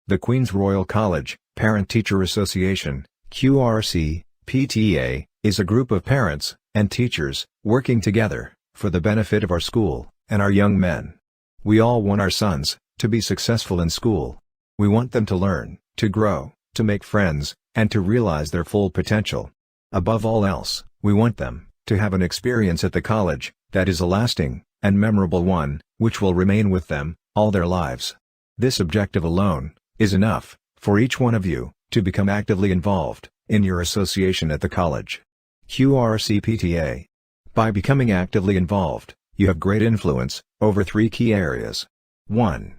The Queen's Royal College, Parent-Teacher Association, QRC PTA, is a group of parents and teachers working together for the benefit of our school and our young men. We all want our sons to be successful in school. We want them to learn, to grow, to make friends, and to realize their full potential. Above all else, we want them to have an experience at the college that is a lasting and memorable one, which will remain with them all their lives. This objective alone is enough for each one of you to become actively involved in your association at the college. QRC PTA. By becoming actively involved, you have great influence over 3 key areas. 1.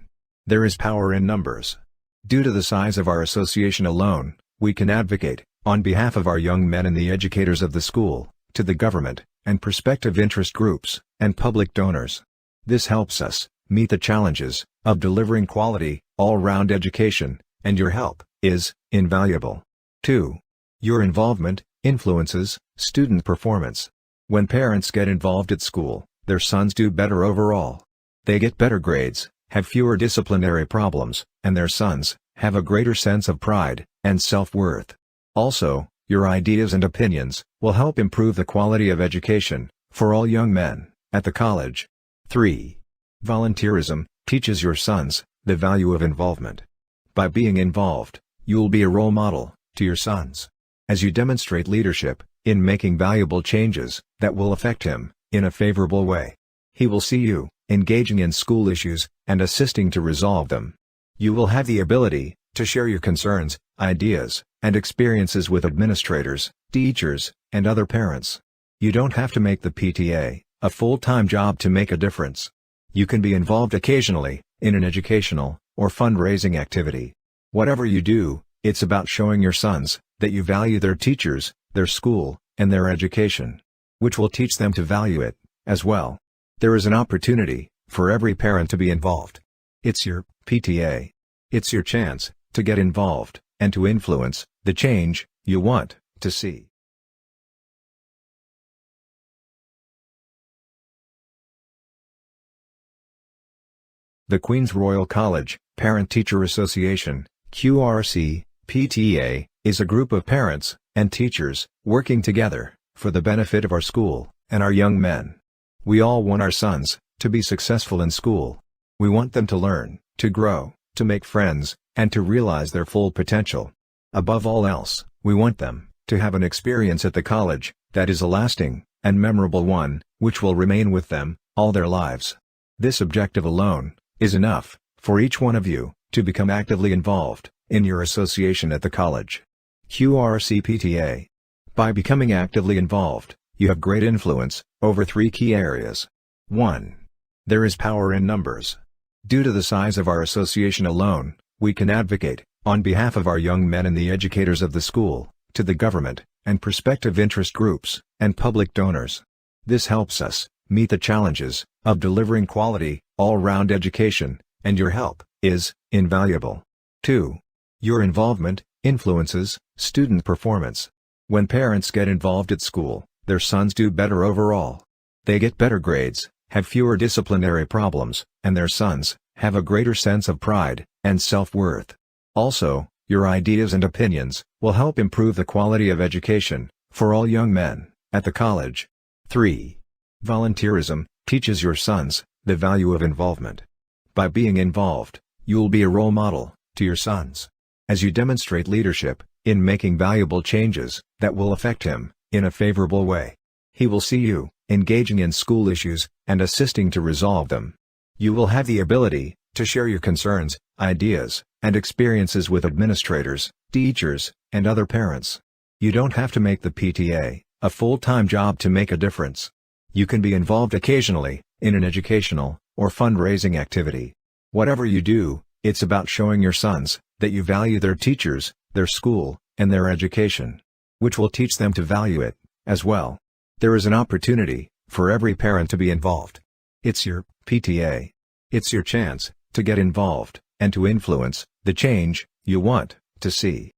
There is power in numbers. Due to the size of our association alone, we can advocate on behalf of our young men and the educators of the school, to the government, and prospective interest groups, and public donors. This helps us meet the challenges of delivering quality, all-round education, and your help is invaluable. 2. Your involvement influences student performance. When parents get involved at school, their sons do better overall. They get better grades, have fewer disciplinary problems, and their sons have a greater sense of pride and self-worth. Also, your ideas and opinions will help improve the quality of education for all young men at the college. 3. Volunteerism teaches your sons the value of involvement. By being involved, you will be a role model to your sons. As you demonstrate leadership in making valuable changes that will affect him in a favorable way, he will see you engaging in school issues and assisting to resolve them. You will have the ability to share your concerns, ideas, and experiences with administrators, teachers, and other parents. You don't have to make the PTA a full-time job to make a difference. You can be involved occasionally in an educational or fundraising activity. Whatever you do, it's about showing your sons that you value their teachers, their school, and their education, which will teach them to value it as well. There is an opportunity for every parent to be involved. It's your PTA. It's your chance to get involved and to influence the change you want to see. The Queen's Royal College, Parent-Teacher Association, QRC PTA, is a group of parents and teachers working together for the benefit of our school and our young men. We all want our sons to be successful in school. We want them to learn, to grow, to make friends, and to realize their full potential. Above all else, we want them to have an experience at the college that is a lasting and memorable one, which will remain with them all their lives. This objective alone is enough for each one of you to become actively involved in your association at the college. QRC PTA. By becoming actively involved, you have great influence over 3 key areas. 1. There is power in numbers. Due to the size of our association alone, we can advocate on behalf of our young men and the educators of the school, to the government, and prospective interest groups, and public donors. This helps us meet the challenges of delivering quality, all-round education, and your help is invaluable. 2. Your involvement influences student performance. When parents get involved at school, their sons do better overall. They get better grades, have fewer disciplinary problems, and their sons have a greater sense of pride and self-worth. Also, your ideas and opinions will help improve the quality of education for all young men at the college. 3. Volunteerism teaches your sons the value of involvement. By being involved, you will be a role model to your sons. As you demonstrate leadership in making valuable changes that will affect him in a favorable way, he will see you engaging in school issues and assisting to resolve them. You will have the ability to share your concerns, ideas, and experiences with administrators, teachers, and other parents. You don't have to make the PTA a full-time job to make a difference. You can be involved occasionally in an educational or fundraising activity. Whatever you do, it's about showing your sons that you value their teachers, their school, and their education, which will teach them to value it as well. There is an opportunity for every parent to be involved. It's your PTA. It's your chance to get involved and to influence the change you want to see.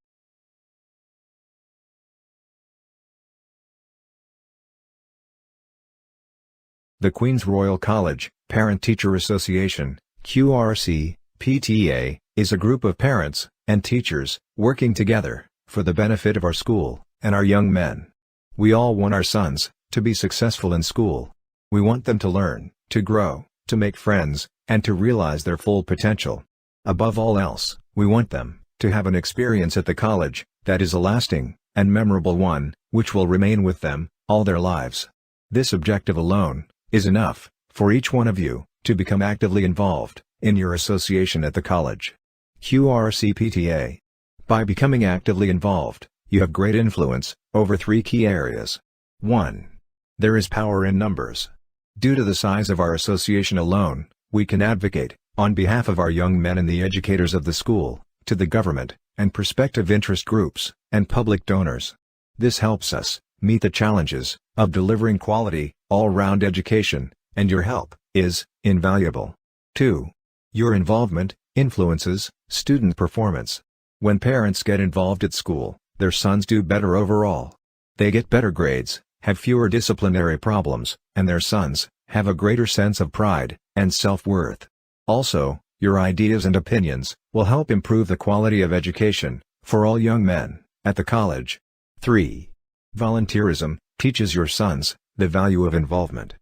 The Queen's Royal College, Parent-Teacher Association, QRC PTA is a group of parents and teachers working together for the benefit of our school and our young men. We all want our sons to be successful in school. We want them to learn, to grow, to make friends, and to realize their full potential. Above all else, we want them to have an experience at the college that is a lasting and memorable one, which will remain with them all their lives. This objective alone is enough for each one of you to become actively involved in your association at the college. QRC PTA. By becoming actively involved, you have great influence over 3 key areas. 1. There is power in numbers. Due to the size of our association alone, we can advocate on behalf of our young men and the educators of the school, to the government, and prospective interest groups, and public donors. This helps us meet the challenges of delivering quality, all-round education, and your help is invaluable. 2. Your involvement influences student performance. When parents get involved at school, their sons do better overall. They get better grades, have fewer disciplinary problems, and their sons have a greater sense of pride and self-worth. Also, your ideas and opinions will help improve the quality of education for all young men at the college. 3. Volunteerism teaches your sons the value of involvement.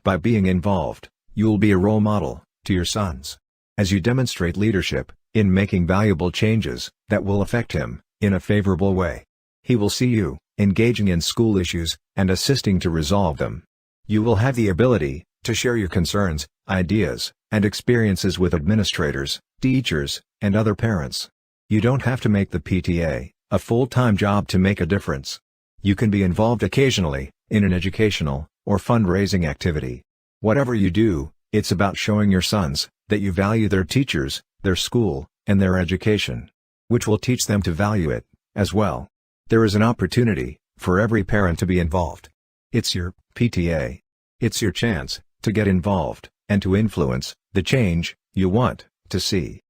By being involved, you'll be a role model to your sons. As you demonstrate leadership in making valuable changes that will affect him in a favorable way, he will see you engaging in school issues and assisting to resolve them. You will have the ability to share your concerns, ideas, and experiences with administrators, teachers, and other parents. You don't have to make the PTA a full-time job to make a difference. You can be involved occasionally in an educational or fundraising activity. Whatever you do, it's about showing your sons that you value their teachers, their school, and their education, which will teach them to value it as well. There is an opportunity for every parent to be involved. It's your PTA. It's your chance to get involved and to influence the change you want to see.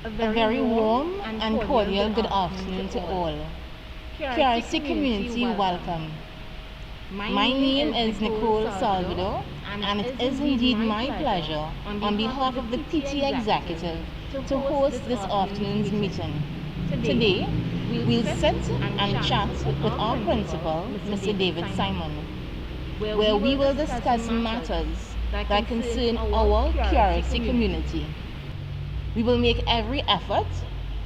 A very warm and cordial good afternoon to all. QRC community, welcome. My name is Nicole Salvador, and it is indeed my pleasure, on behalf of the PTA executive, to host this afternoon's meeting. Today, we'll sit and chat with our principal, Mr. David Simon, where we will discuss matters that concern our QRC community. We will make every effort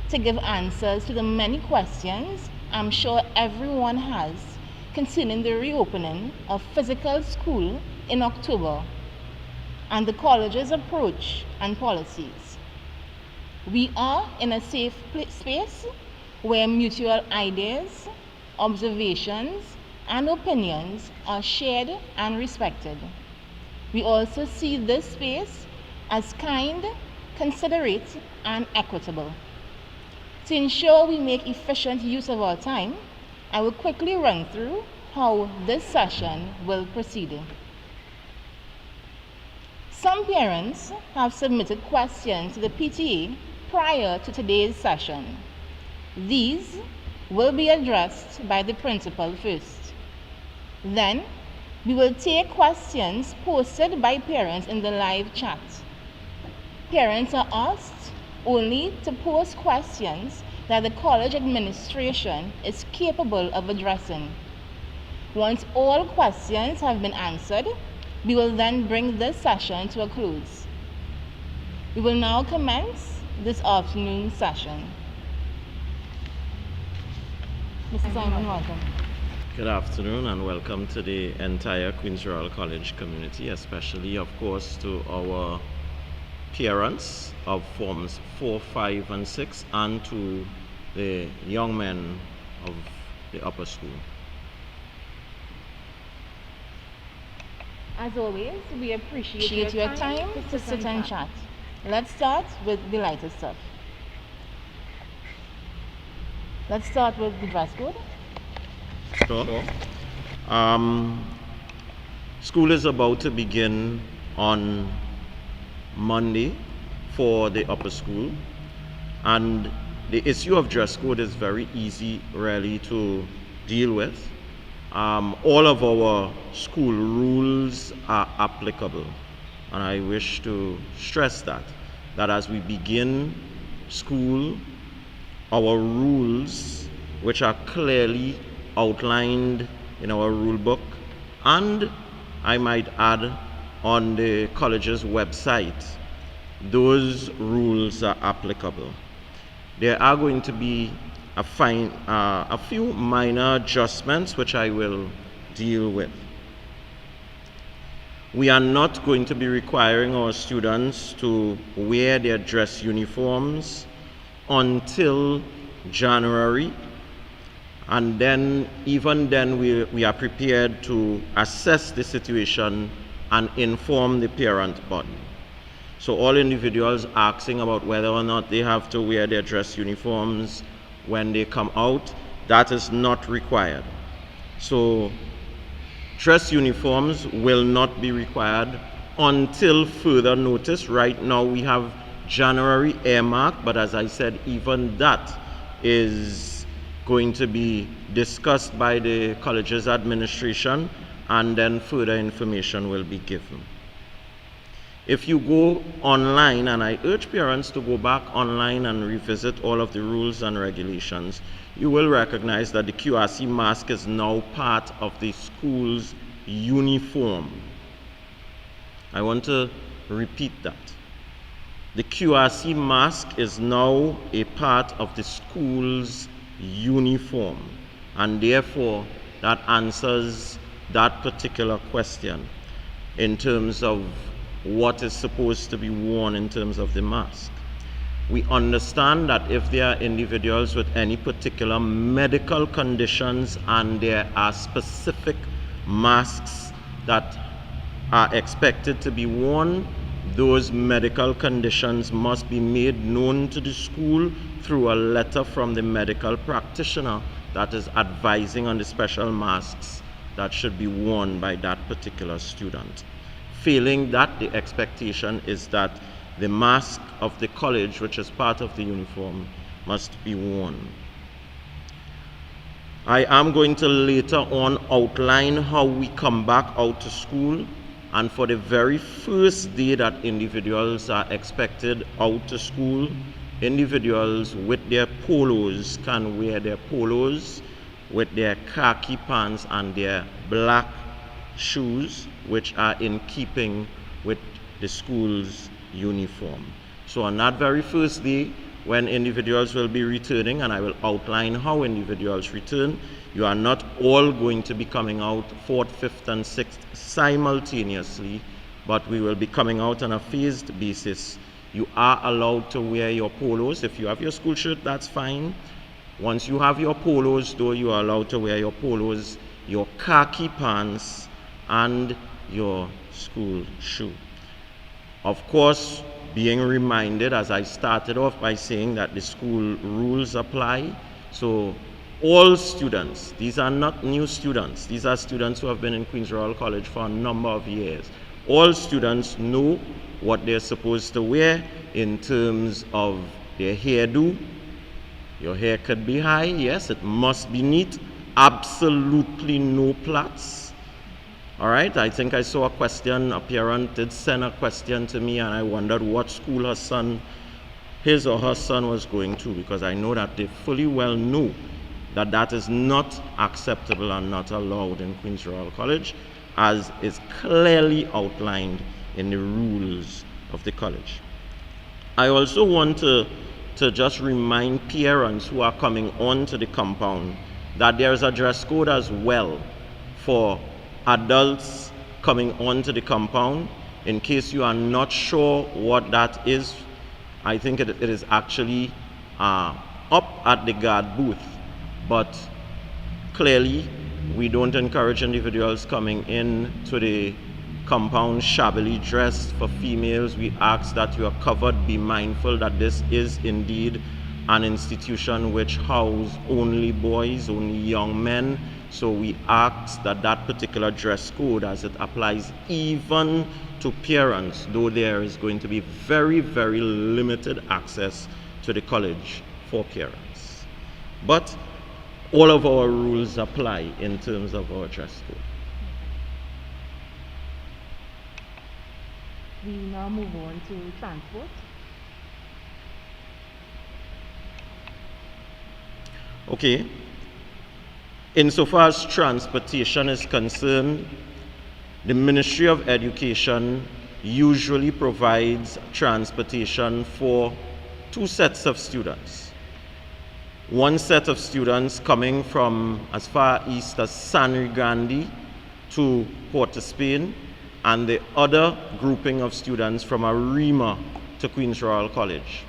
to give answers to the many questions I'm sure everyone has concerning the reopening of physical school in October and the college's approach and policies. We are in a safe space where mutual ideas, observations, and opinions are shared and respected. We also see this space as kind, considerate, and equitable. To ensure we make efficient use of our time, I will quickly run through how this session will proceed. Some parents have submitted questions to the PTA prior to today's session. These will be addressed by the principal first. Then, we will take questions posted by parents in the live chat. Parents are asked only to post questions that the college administration is capable of addressing. Once all questions have been answered, we will then bring this session to a close. We will now commence this afternoon's session. Mr. Simon, welcome. Good afternoon and welcome to the entire Queen's Royal College community, especially, of course, to our parents of forms 4, 5, and 6, and to the young men of the upper school. As always, we appreciate your time to sit and chat. Let's start with the lighter stuff. Let's start with the dress code. Sure. Um, School is about to begin on Monday for the upper school, and the issue of dress code is very easy really to deal with. All of our school rules are applicable, and I wish to stress that as we begin school, our rules, which are clearly outlined in our rule book, and I might add on the college's website, those rules are applicable. There are going to be a few minor adjustments which I will deal with. We are not going to be requiring our students to wear their dress uniforms until January, and then even then we are prepared to assess the situation and inform the parent body. So all individuals asking about whether or not they have to wear their dress uniforms when they come out, that is not required. So dress uniforms will not be required until further notice. Right now we have January earmarked, but as I said, even that is going to be discussed by the college's administration, and then further information will be given. If you go online, and I urge parents to go back online and revisit all of the rules and regulations, you will recognize that the QRC mask is now part of the school's uniform. I want to repeat that. The QRC mask is now a part of the school's uniform, and therefore that answers that particular question in terms of what is supposed to be worn in terms of the mask. We understand that if there are individuals with any particular medical conditions and there are specific masks that are expected to be worn, those medical conditions must be made known to the school through a letter from the medical practitioner that is advising on the special masks that should be worn by that particular student. Failing that, the expectation is that the mask of the college, which is part of the uniform, must be worn. I am going to later on outline how we come back out to school, and for the very first day that individuals are expected out to school, individuals with their polos can wear their polos with their khaki pants and their black shoes, which are in keeping with the school's uniform. So on that very first day, when individuals will be returning, and I will outline how individuals return, you are not all going to be coming out 4th, 5th, and 6th simultaneously, but we will be coming out on a phased basis. You are allowed to wear your polos. If you have your school shirt, that's fine. Once you have your polos, though, you are allowed to wear your polos, your khaki pants, and your school shoe. Of course, being reminded, as I started off by saying, that the school rules apply. So all students, these are not new students, these are students who have been in Queens Royal College for a number of years. All students know what they're supposed to wear in terms of their hairdo. Your hair could be high, yes, it must be neat, absolutely no plaits. All right, I think I saw a question, a parent did send a question to me, and I wondered what school his or her son was going to, because I know that they fully well know that that is not acceptable and not allowed in Queens Royal College, as is clearly outlined in the rules of the college. I also want to just remind parents who are coming onto the compound that there is a dress code as well for adults coming onto the compound. In case you are not sure what that is, I think it is actually up at the guard booth, but clearly we don't encourage individuals coming in to the compound shabbily dressed. For females, we ask that you are covered. Be mindful that this is indeed an institution which house only boys, only young men. So we ask that that particular dress code, as it applies even to parents, though there is going to be very, very limited access to the college for parents. But all of our rules apply in terms of our dress code. We now move on to transport. Okay. Insofar as transportation is concerned, the Ministry of Education usually provides transportation for two sets of students. One set of students coming from as far east as San Grande to Port of Spain, and the other grouping of students from Arima to Queen's Royal College.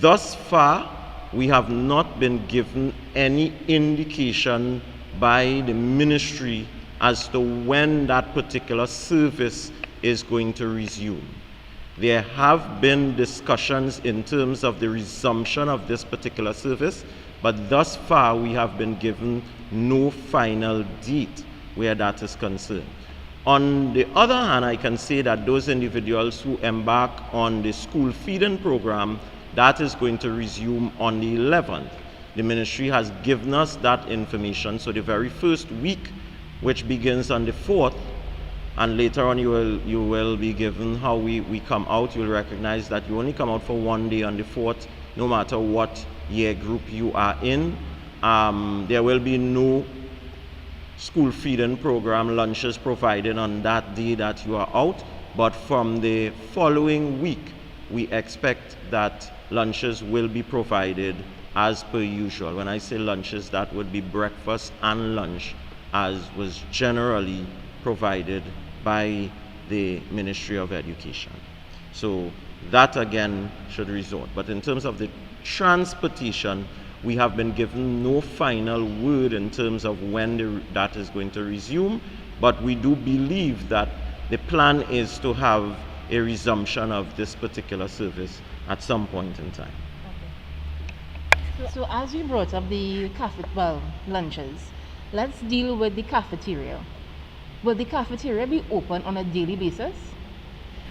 Thus far, we have not been given any indication by the ministry as to when that particular service is going to resume. There have been discussions in terms of the resumption of this particular service, but thus far we have been given no final date where that is concerned. On the other hand, I can say that those individuals who embark on the school feeding program, that is going to resume on the 11th. The ministry has given us that information, so the very first week, which begins on the 4th, and later on you will be given how we come out. You'll recognize that you only come out for one day on the 4th, no matter what year group you are in. There will be no school feeding program lunches provided on that day that you are out, but from the following week, we expect that lunches will be provided as per usual. When I say lunches, that would be breakfast and lunch, as was generally provided by the Ministry of Education. So that again should resort. But in terms of the transportation, we have been given no final word in terms of when that is going to resume, but we do believe that the plan is to have a resumption of this particular service at some point in time. Okay. So as you brought up the lunches, let's deal with the cafeteria. Will the cafeteria be open on a daily basis?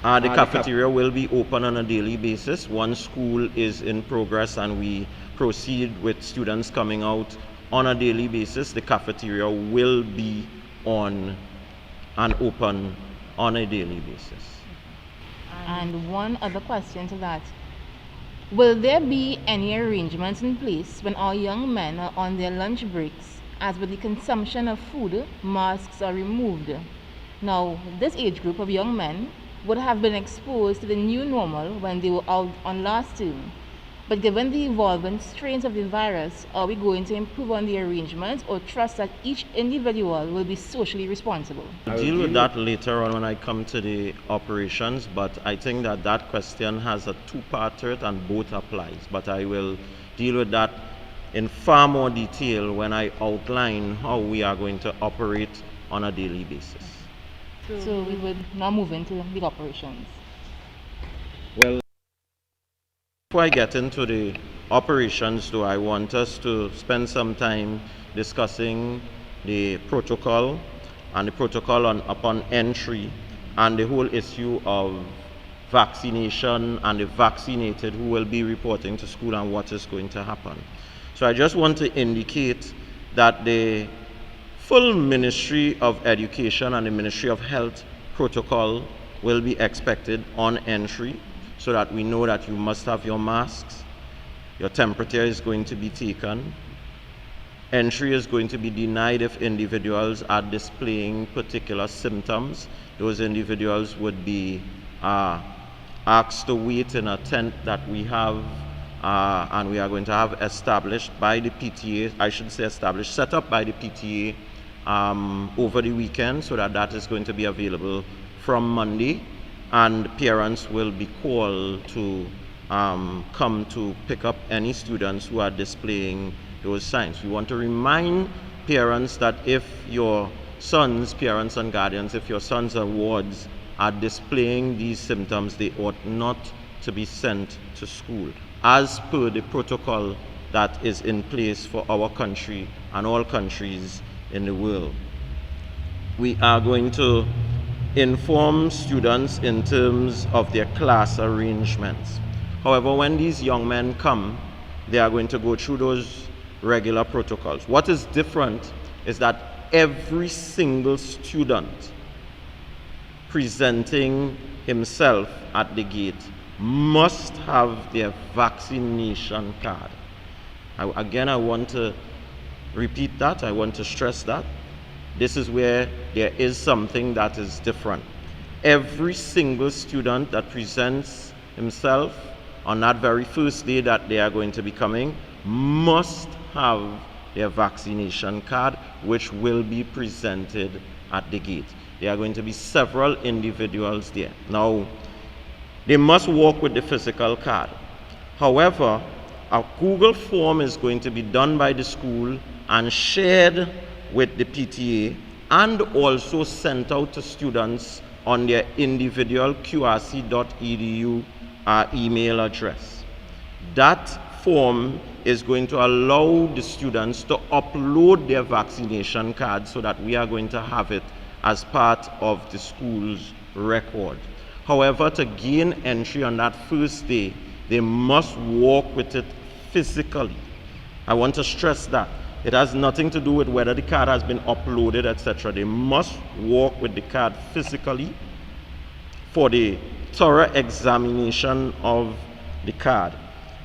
The cafeteria will be open on a daily basis. Once school is in progress and we proceed with students coming out on a daily basis, the cafeteria will be on and open on a daily basis. And one other question to that. Will there be any arrangements in place when our young men are on their lunch breaks, as with the consumption of food, masks are removed? Now, this age group of young men would have been exposed to the new normal when they were out on last term. But given the evolving strains of the virus, are we going to improve on the arrangements or trust that each individual will be socially responsible? I'll deal with that later on when I come to the operations, but I think that that question has a two-part to it and both applies. But I will deal with that in far more detail when I outline how we are going to operate on a daily basis. So we would now move into the operations. Well, before I get into the operations, though, I want us to spend some time discussing the protocol and the protocol upon entry and the whole issue of vaccination and the vaccinated who will be reporting to school and what is going to happen. So I just want to indicate that the full Ministry of Education and the Ministry of Health protocol will be expected on entry, so that we know that you must have your masks, your temperature is going to be taken. Entry is going to be denied if individuals are displaying particular symptoms. Those individuals would be asked to wait in a tent that we have and we are going to have established by the PTA, set up by the PTA over the weekend, so that is going to be available from Monday, and parents will be called to come to pick up any students who are displaying those signs. We want to remind parents that if your sons, parents and guardians, if your sons or wards are displaying these symptoms, they ought not to be sent to school. as per the protocol that is in place for our country and all countries in the world. We are going to inform students in terms of their class arrangements. However, when these young men come, they are going to go through those regular protocols. What is different is that every single student presenting himself at the gate must have their vaccination card. Again, I want to repeat that. I want to stress that. This is where there is something that is different. Every single student that presents himself on that very first day that they are going to be coming must have their vaccination card, which will be presented at the gate. There are going to be several individuals there. Now, they must walk with the physical card. However, a Google form is going to be done by the school and shared with the PTA and also sent out to students on their individual qrc.edu email address. That form is going to allow the students to upload their vaccination card so that we are going to have it as part of the school's record. However, to gain entry on that first day, they must walk with it physically. I want to stress that. It has nothing to do with whether the card has been uploaded, etc. They must walk with the card physically for the thorough examination of the card.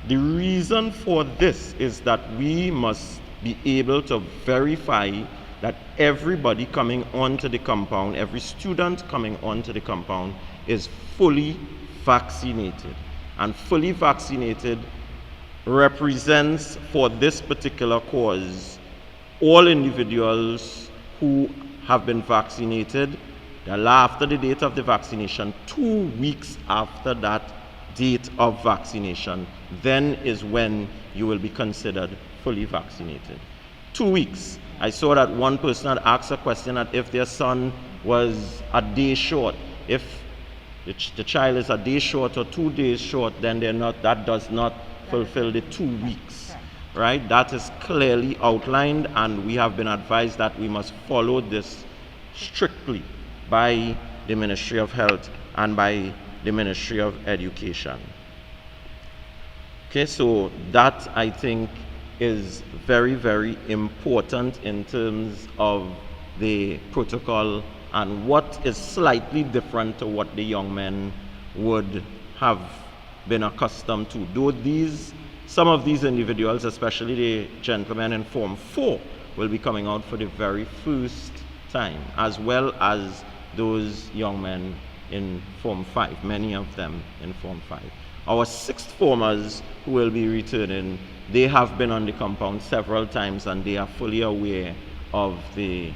The reason for this is that we must be able to verify that everybody coming onto the compound, every student coming onto the compound is fully vaccinated. And fully vaccinated represents, for this particular cause, all individuals who have been vaccinated after the date of the vaccination, 2 weeks after that date of vaccination, then is when you will be considered fully vaccinated. 2 weeks. I saw that one person had asked a question that if their son was a day short, if the child is a day short or 2 days short, then that does not fulfill the 2 weeks, right? That is clearly outlined, and we have been advised that we must follow this strictly by the Ministry of Health and by the Ministry of Education. Okay, so that I think is very, very important in terms of the protocol and what is slightly different to what the young men would have been accustomed to. Though some of these individuals, especially the gentlemen in Form 4, will be coming out for the very first time, as well as those young men in Form 5, many of them in Form 5. Our sixth formers who will be returning, they have been on the compound several times and they are fully aware of the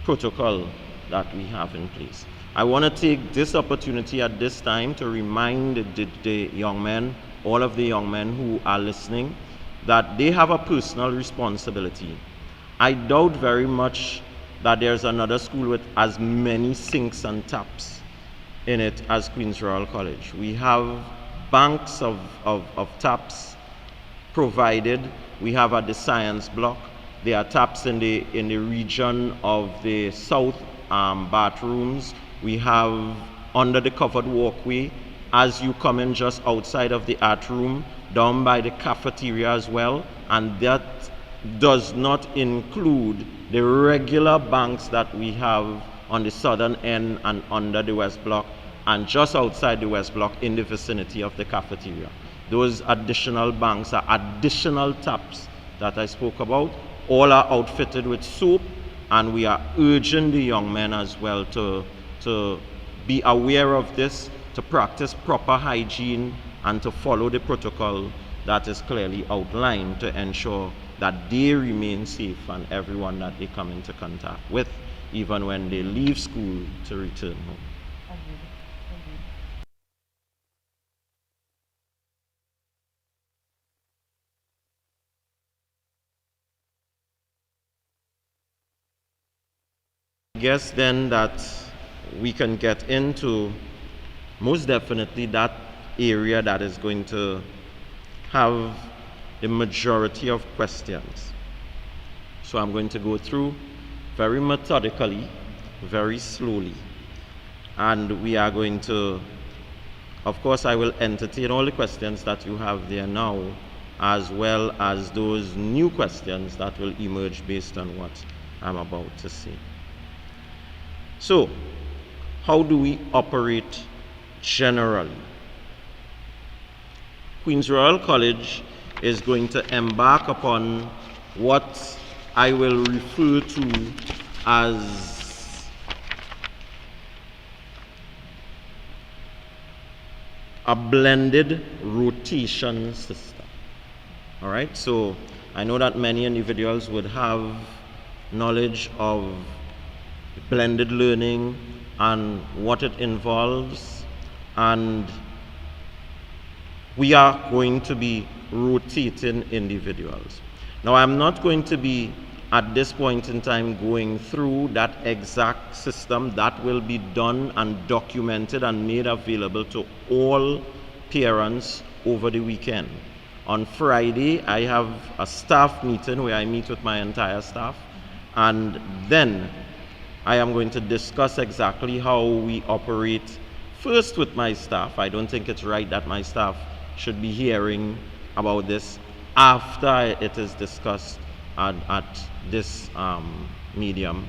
protocol that we have in place. I want to take this opportunity at this time to remind the young men, all of the young men who are listening, that they have a personal responsibility. I doubt very much that there's another school with as many sinks and taps in it as Queen's Royal College. We have banks of taps provided. We have at the science block. There are taps in the region of the south bathrooms. We have under the covered walkway as you come in just outside of the art room, down by the cafeteria as well, and that does not include the regular banks that we have on the southern end and under the west block and just outside the west block in the vicinity of the cafeteria. Those additional banks are additional taps that I spoke about. All are outfitted with soap, and we are urging the young men as well to be aware of this, to practice proper hygiene, and to follow the protocol that is clearly outlined to ensure that they remain safe and everyone that they come into contact with, even when they leave school to return home. I guess then that we can get into most definitely that area that is going to have the majority of questions. So I'm going to go through very methodically, very slowly. And we are going to, of course, I will entertain all the questions that you have there now, as well as those new questions that will emerge based on what I'm about to say. So, how do we operate generally? Queen's Royal College is going to embark upon what I will refer to as a blended rotation system. All right, so I know that many individuals would have knowledge of blended learning and what it involves, and we are going to be rotating individuals. Now, I'm not going to be at this point in time going through that exact system. That will be done and documented and made available to all parents over the weekend. On Friday, I have a staff meeting where I meet with my entire staff, and then I am going to discuss exactly how we operate first with my staff. I don't think it's right that my staff should be hearing about this after it is discussed at this medium,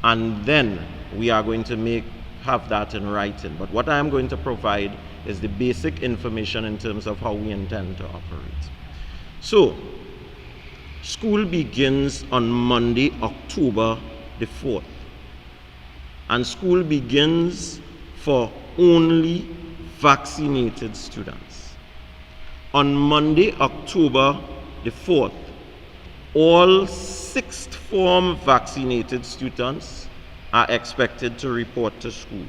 and then we are going to have that in writing. But what I am going to provide is the basic information in terms of how we intend to operate. So, school begins on Monday, October the 4th. And school begins for only vaccinated students. On Monday, October the 4th, all sixth form vaccinated students are expected to report to school.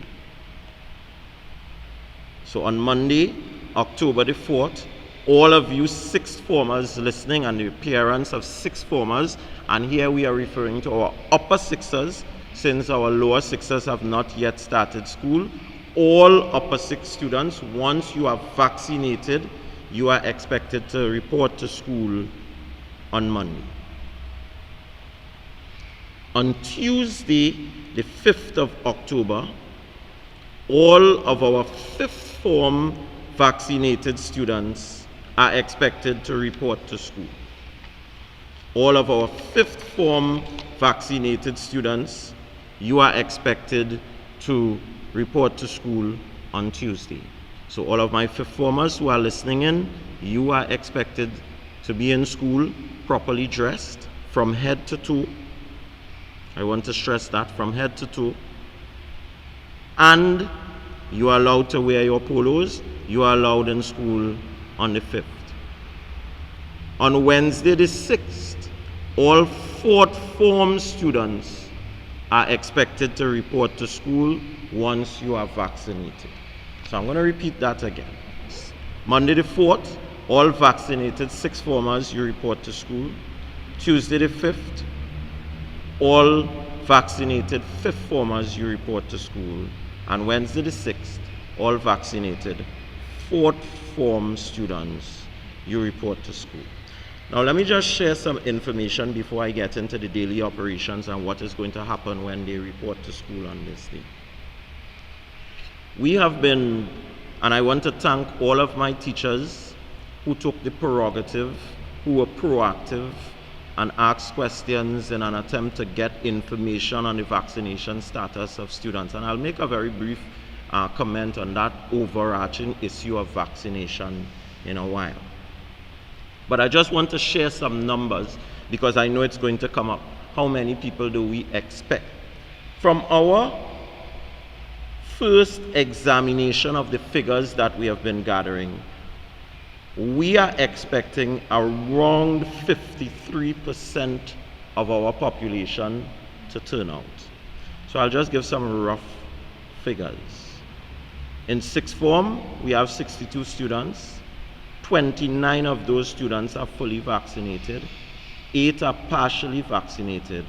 So on Monday, October the 4th, all of you sixth formers listening and the parents of sixth formers, and here we are referring to our upper sixers, since our lower sixers have not yet started school. All upper six students, once you are vaccinated, you are expected to report to school on Monday. On Tuesday, the 5th of October, all of our fifth form vaccinated students are expected to report to school. All of our fifth form vaccinated students, you are expected to report to school on Tuesday. So all of my fifth formers who are listening in, you are expected to be in school properly dressed from head to toe. I want to stress that, from head to toe. And you are allowed to wear your polos. You are allowed in school on the 5th. On Wednesday the 6th, all fourth form students are expected to report to school once you are vaccinated. So I'm going to repeat that again. Monday the 4th, all vaccinated sixth formers, you report to school. Tuesday the 5th, all vaccinated fifth formers, you report to school. And Wednesday the 6th, all vaccinated fourth form students, you report to school. Now let me just share some information before I get into the daily operations and what is going to happen when they report to school on this day. We have been, and I want to thank all of my teachers who took the prerogative, who were proactive and asked questions in an attempt to get information on the vaccination status of students. And I'll make a very brief comment on that overarching issue of vaccination in a while. But I just want to share some numbers because I know it's going to come up. How many people do we expect? From our first examination of the figures that we have been gathering, we are expecting around 53% of our population to turn out. So I'll just give some rough figures. In sixth form, we have 62 students. 29 of those students are fully vaccinated, 8 are partially vaccinated,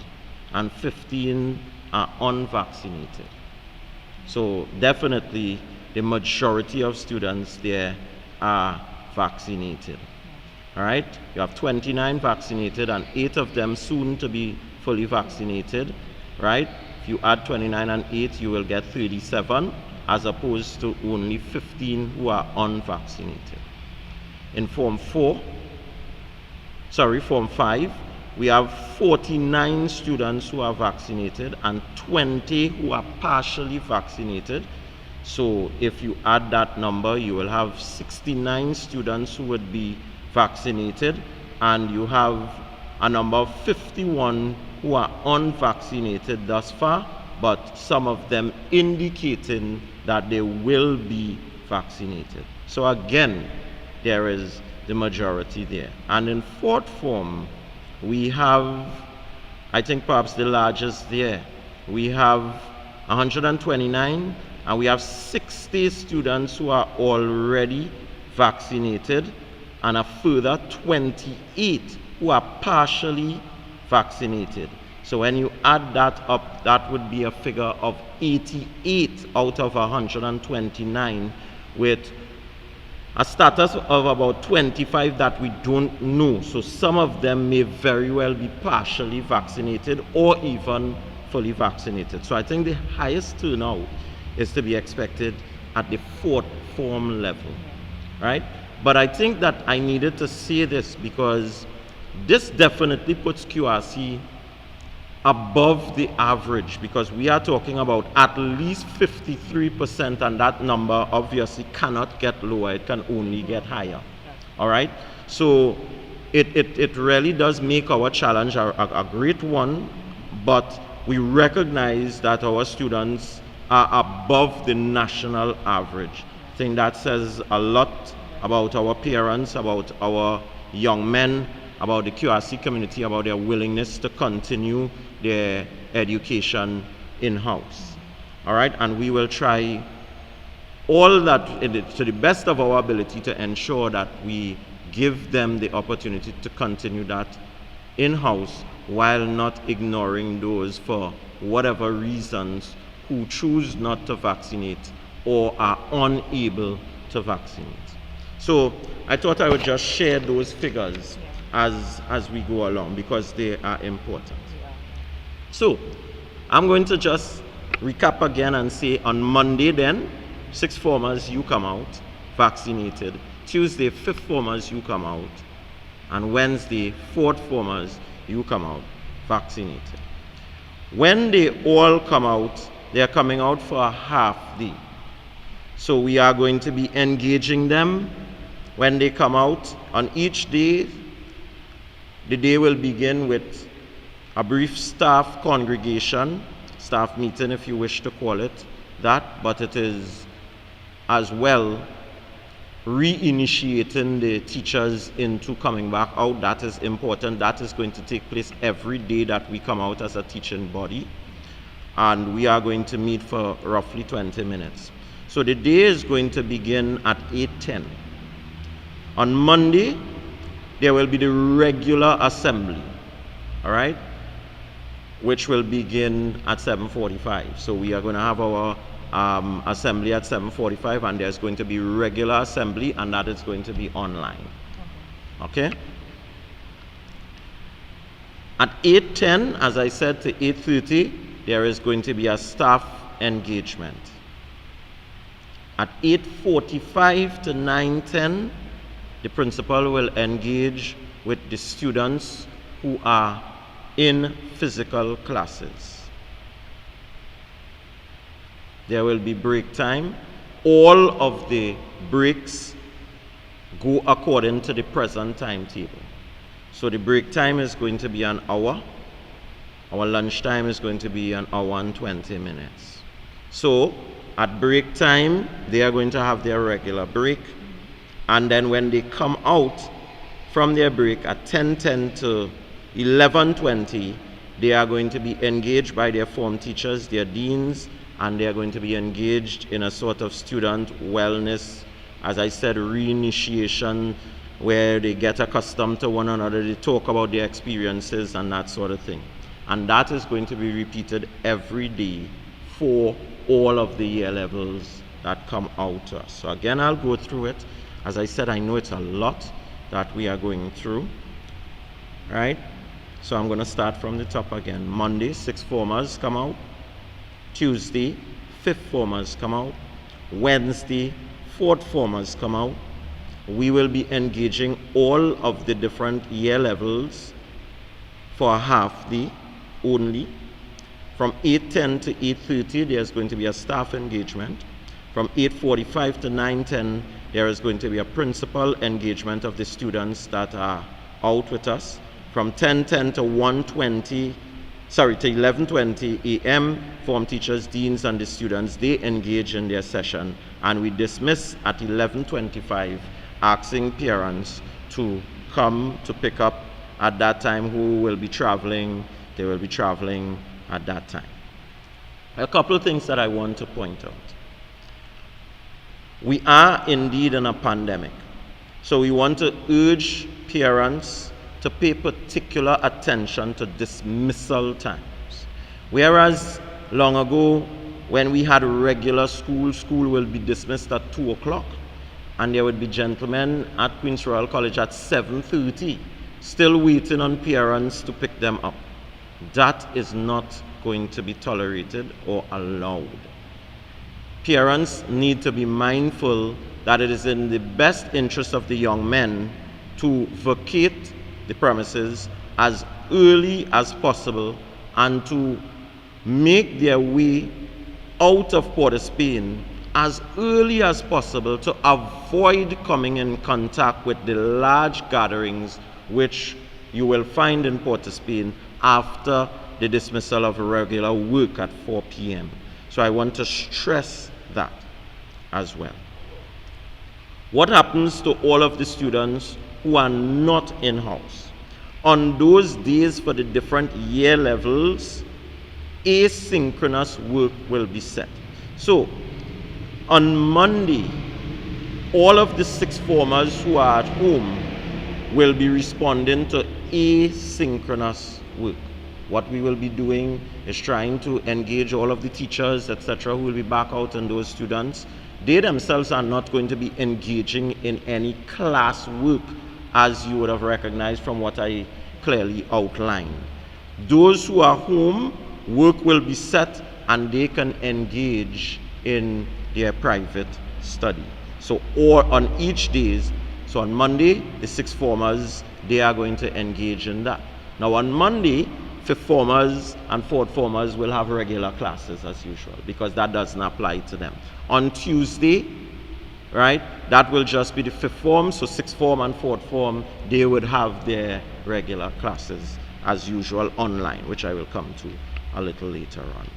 and 15 are unvaccinated. So definitely the majority of students there are vaccinated. All right, you have 29 vaccinated and 8 of them soon to be fully vaccinated, right? If you add 29 and 8, you will get 37, as opposed to only 15 who are unvaccinated. In Form 5, we have 49 students who are vaccinated and 20 who are partially vaccinated. So if you add that number, you will have 69 students who would be vaccinated, and you have a number of 51 who are unvaccinated thus far, but some of them indicating that they will be vaccinated. So again, there is the majority there. And in 4th form, we have, I think perhaps the largest there, we have 129, and we have 60 students who are already vaccinated, and a further 28 who are partially vaccinated. So when you add that up, that would be a figure of 88 out of 129, with a status of about 25 that we don't know. So some of them may very well be partially vaccinated or even fully vaccinated. So I think the highest turnout is to be expected at the 4th form level, right? But I think that I needed to say this because this definitely puts QRC above the average, because we are talking about at least 53%, and that number obviously cannot get lower, it can only get higher. All right, so it really does make our challenge a great one, but we recognize that our students are above the national average. I think that says a lot about our parents, about our young men, about the QRC community, about their willingness to continue their education in-house. All right, and we will try all that to the best of our ability to ensure that we give them the opportunity to continue that in-house, while not ignoring those, for whatever reasons, who choose not to vaccinate or are unable to vaccinate. So I thought I would just share those figures as we go along, because they are important. So I'm going to just recap again and say, on Monday then, 6th formers, you come out vaccinated. Tuesday, 5th formers, you come out. And Wednesday, 4th formers, you come out vaccinated. When they all come out, they are coming out for a half day. So we are going to be engaging them when they come out. On each day, the day will begin with a brief staff congregation, staff meeting if you wish to call it that, but it is as well reinitiating the teachers into coming back out. That is important. That is going to take place every day that we come out as a teaching body, and we are going to meet for roughly 20 minutes. So the day is going to begin at 8:10. On Monday, there will be the regular assembly, all right, which will begin at 7:45. So we are going to have our assembly at 7:45, and there's going to be regular assembly, and that is going to be online. Okay? At 8:10, as I said, to 8:30, there is going to be a staff engagement. At 8:45 to 9:10, the principal will engage with the students who are in physical classes. There will be break time. All of the breaks go according to the present timetable. So the break time is going to be an hour. Our lunch time is going to be an hour and 20 minutes. So at break time, they are going to have their regular break. And then when they come out from their break at 10:10 to 11:20, they are going to be engaged by their form teachers, their deans, and they are going to be engaged in a sort of student wellness, as I said, reinitiation, where they get accustomed to one another, they talk about their experiences and that sort of thing. And that is going to be repeated every day for all of the year levels that come out to us. So again, I'll go through it. As I said, I know it's a lot. that we are going through, right? So I'm going to start from the top again. Monday, sixth formers come out. Tuesday, fifth formers come out. Wednesday, fourth formers come out. We will be engaging all of the different year levels for a half day only. From 8:10 to 8:30, there's going to be a staff engagement. From 8:45 to 9:10, there is going to be a principal engagement of the students that are out with us. From 10:10 to 11:20 a.m., form teachers, deans, and the students, they engage in their session, and we dismiss at 11:25, asking parents to come to pick up at that time. Who will be traveling, they will be traveling at that time. A couple of things that I want to point out. We are indeed in a pandemic, so we want to urge parents to pay particular attention to dismissal times. Whereas long ago, when we had regular school will be dismissed at 2 o'clock, and there would be gentlemen at Queen's Royal College at 7:30, still waiting on parents to pick them up. That is not going to be tolerated or allowed. Parents need to be mindful that it is in the best interest of the young men to vacate the premises as early as possible and to make their way out of Port of Spain as early as possible to avoid coming in contact with the large gatherings which you will find in Port of Spain after the dismissal of regular work at 4 p.m. So I want to stress that as well. What happens to all of the students who are not in-house? On those days for the different year levels, asynchronous work will be set. So on Monday, all of the sixth formers who are at home will be responding to asynchronous work. What we will be doing is trying to engage all of the teachers, etc., who will be back out and those students. They themselves are not going to be engaging in any class work, as you would have recognized from what I clearly outlined. Those who are home, work will be set and they can engage in their private study. So, or on each days, so on Monday, the sixth formers, they are going to engage in that. Now on Monday, fifth formers and fourth formers will have regular classes as usual, because that doesn't apply to them. On Tuesday, right, that will just be the fifth form, so sixth form and fourth form, they would have their regular classes as usual online, which I will come to a little later on.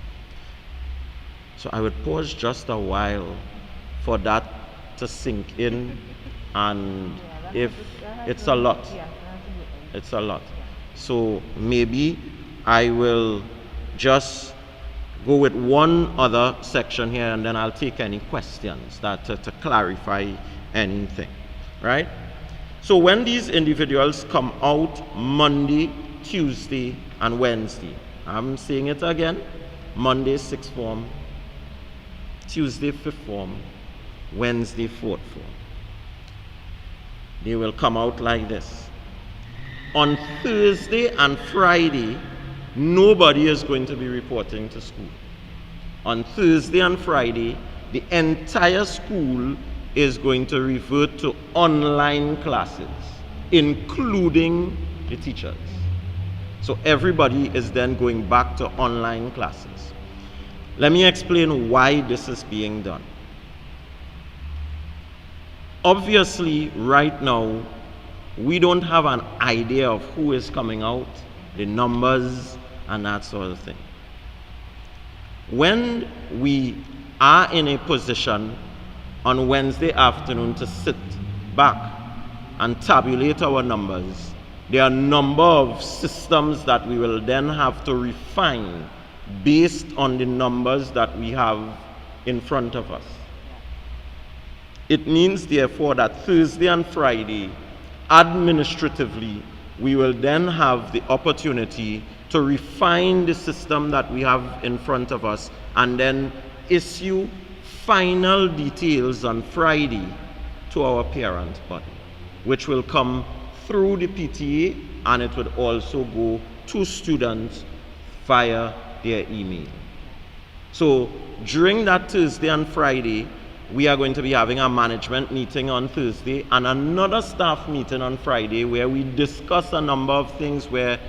So I would pause just a while for that to sink in, and if it's a lot, it's a lot. So maybe I will just go with one other section here, and then I'll take any questions that to clarify anything, right? So when these individuals come out Monday, Tuesday, and Wednesday, I'm saying it again, Monday, sixth form, Tuesday, fifth form, Wednesday, fourth form. They will come out like this. On Thursday and Friday, nobody is going to be reporting to school. On Thursday and Friday, the entire school is going to revert to online classes, including the teachers. So everybody is then going back to online classes. Let me explain why this is being done. Obviously, right now, we don't have an idea of who is coming out, the numbers, and that sort of thing. When we are in a position on Wednesday afternoon to sit back and tabulate our numbers, there are a number of systems that we will then have to refine based on the numbers that we have in front of us. It means, therefore, that Thursday and Friday, administratively, we will then have the opportunity to refine the system that we have in front of us and then issue final details on Friday to our parent body. which will come through the PTA, and it would also go to students via their email. So during that Thursday and Friday, we are going to be having a management meeting on Thursday and another staff meeting on Friday, where we discuss a number of things where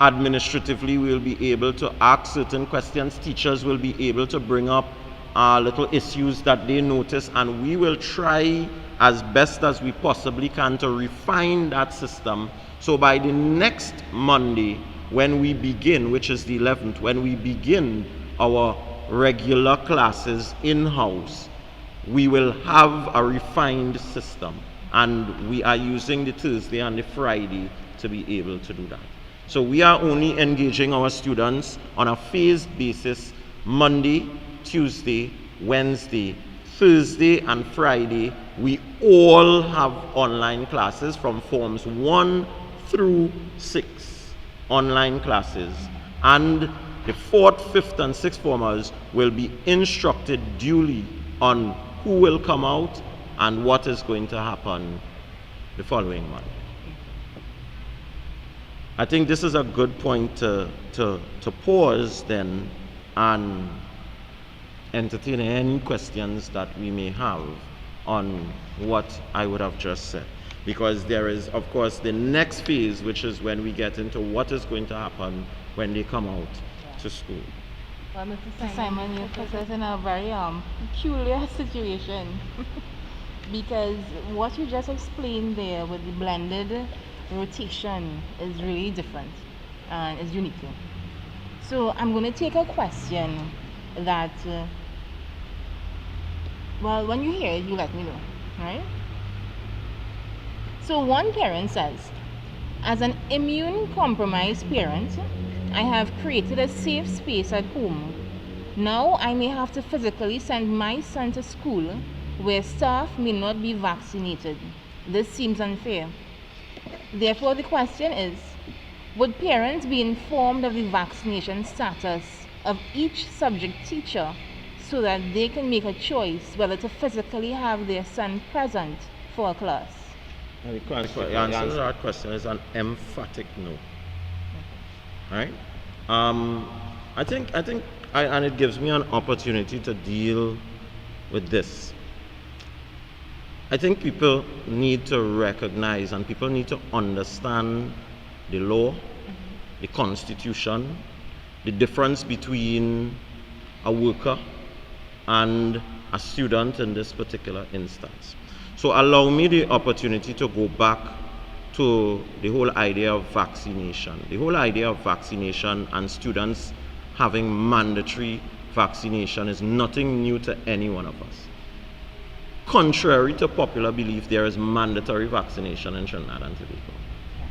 administratively we'll be able to ask certain questions. Teachers will be able to bring up little issues that they notice, and we will try as best as we possibly can to refine that system. So by the next Monday, when we begin, which is the 11th, when we begin our regular classes in-house, we will have a refined system, and we are using the Thursday and the Friday to be able to do that. So we are only engaging our students on a phased basis: Monday, Tuesday, Wednesday, Thursday and Friday. We all have online classes from forms 1 through 6, online classes, and the 4th, 5th and 6th formers will be instructed duly on who will come out and what is going to happen the following month. I think this is a good point to pause then and entertain any questions that we may have on what I would have just said. Because there is, of course, the next phase, which is when we get into what is going to happen when they come out to school. Well, Mr. Simon, you put us in a very peculiar situation because what you just explained there with the blended rotation is really different and is unique. So I'm going to take a question that, well, when you hear it, you let me know, right? So one parent says, as an immune-compromised parent, I have created a safe space at home. Now I may have to physically send my son to school where staff may not be vaccinated. This seems unfair. Therefore, the question is, would parents be informed of the vaccination status of each subject teacher so that they can make a choice whether to physically have their son present for a class? The answer to that question is an emphatic no. Right? I think, and it gives me an opportunity to deal with this. I think people need to recognize and people need to understand the law, the Constitution, the difference between a worker and a student in this particular instance. So allow me the opportunity to go back to the whole idea of vaccination. The whole idea of vaccination and students having mandatory vaccination is nothing new to any one of us. Contrary to popular belief, there is mandatory vaccination in Trinidad and Tobago.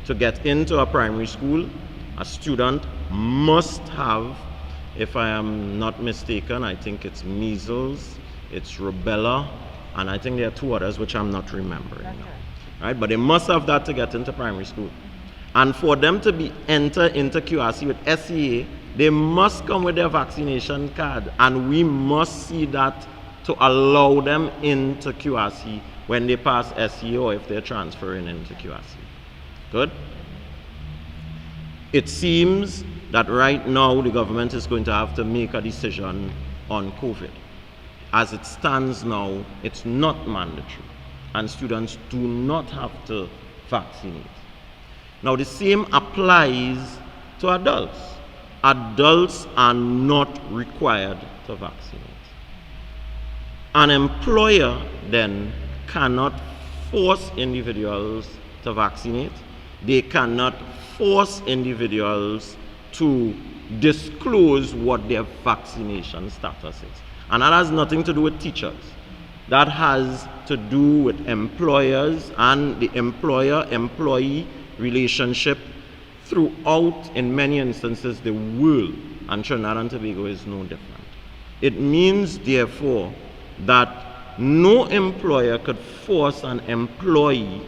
To get into a primary school, a student must have, if I am not mistaken, I think it's measles, it's rubella, and I think there are 2 others which I'm not remembering now. Right? But they must have that to get into primary school. And for them to enter into QRC with SEA, they must come with their vaccination card, and we must see that to allow them into QRC when they pass SEA or if they're transferring into QRC. Good? It seems that right now the government is going to have to make a decision on COVID. As it stands now, it's not mandatory, and students do not have to vaccinate. Now, the same applies to adults. Adults are not required to vaccinate. An employer then cannot force individuals to vaccinate. They cannot force individuals to disclose what their vaccination status is. And that has nothing to do with teachers. That has to do with employers and the employer-employee relationship throughout, in many instances, the world. And Trinidad and Tobago is no different. It means, therefore, that no employer could force an employee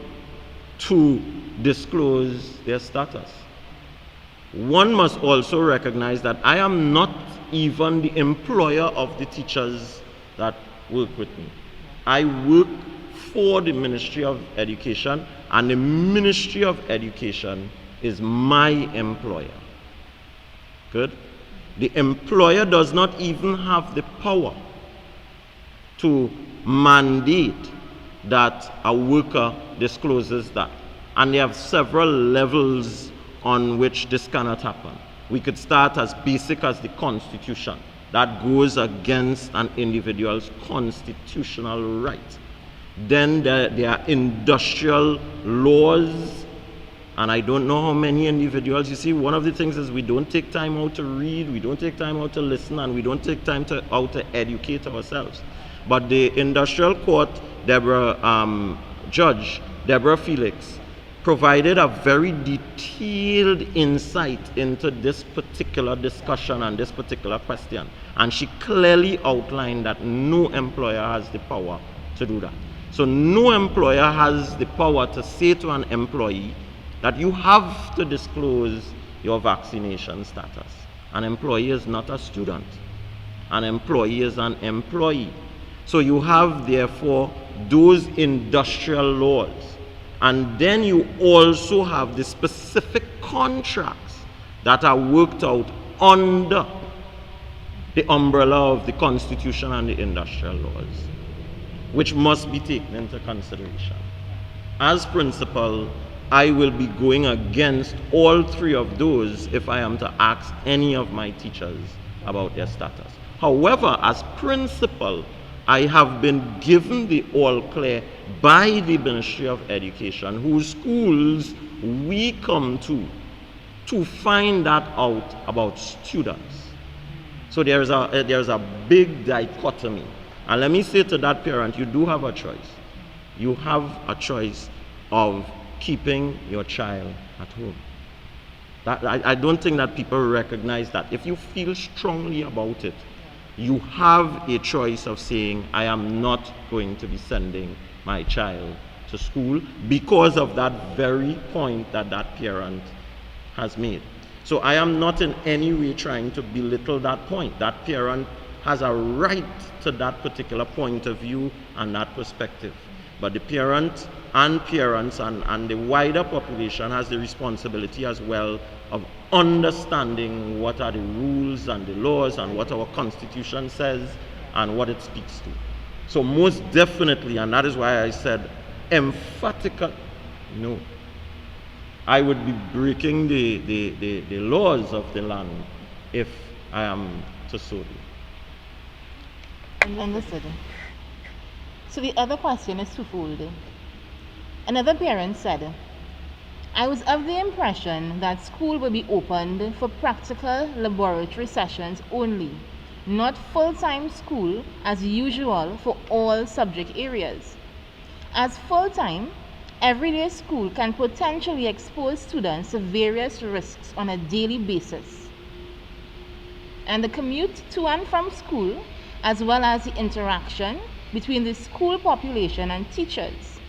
to disclose their status. One must also recognize that I am not even the employer of the teachers that work with me. I work before the Ministry of Education, and the Ministry of Education is my employer. Good? The employer does not even have the power to mandate that a worker discloses that. And they have several levels on which this cannot happen. We could start as basic as the Constitution. That goes against an individual's constitutional right. Then there are industrial laws, and I don't know how many individuals. You see, one of the things is we don't take time out to read, we don't take time out to listen, and we don't take time out to educate ourselves. But the industrial court, Judge Deborah Felix, provided a very detailed insight into this particular discussion and this particular question. And she clearly outlined that no employer has the power to do that. So no employer has the power to say to an employee that you have to disclose your vaccination status. An employee is not a student. An employee is an employee. So you have, therefore, those industrial laws. And then you also have the specific contracts that are worked out under the umbrella of the Constitution and the industrial laws, which must be taken into consideration. As principal, I will be going against all three of those if I am to ask any of my teachers about their status. However, as principal, I have been given the all clear by the Ministry of Education, whose schools we come to find that out about students. So there's a big dichotomy. And let me say to that parent, you do have a choice. You have a choice of keeping your child at home. I don't think that people recognize that. If you feel strongly about it, you have a choice of saying, I am not going to be sending my child to school because of that very point that that parent has made. So I am not in any way trying to belittle that point. That parent has a right to that particular point of view and that perspective. But the parent and parents and the wider population has the responsibility as well of understanding what are the rules and the laws and what our Constitution says and what it speaks to. So most definitely, and that is why I said emphatically, no. I would be breaking the laws of the land if I am to so do. Understood. So the other question is twofold. Another parent said, I was of the impression that school will be opened for practical laboratory sessions only, not full-time school as usual for all subject areas. As full-time, everyday school can potentially expose students to various risks on a daily basis. And the commute to and from school, as well as the interaction between the school population and teachers.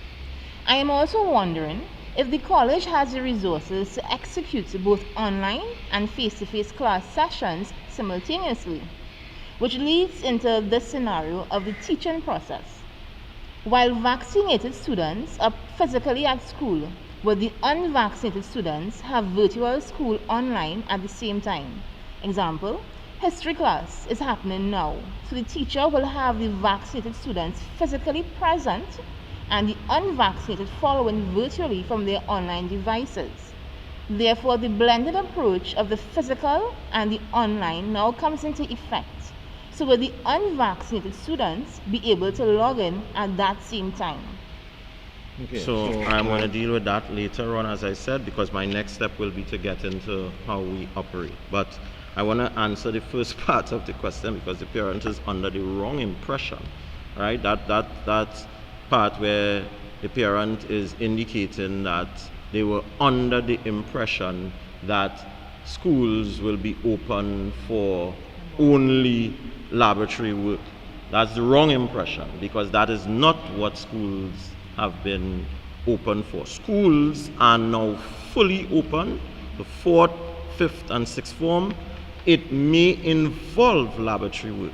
I am also wondering if the college has the resources to execute both online and face-to-face class sessions simultaneously, which leads into this scenario of the teaching process. While vaccinated students are physically at school, but the unvaccinated students have virtual school online at the same time. Example, history class is happening now, so the teacher will have the vaccinated students physically present and the unvaccinated following virtually from their online devices. Therefore, the blended approach of the physical and the online now comes into effect. So will the unvaccinated students be able to log in at that same time? Okay, so I'm going to deal with that later on, as I said, because my next step will be to get into how we operate. But I want to answer the first part of the question because the parent is under the wrong impression, right? That part where the parent is indicating that they were under the impression that schools will be open for only laboratory work. That's the wrong impression because that is not what schools have been open for. Schools are now fully open, the 4th, 5th and 6th form. It may involve laboratory work.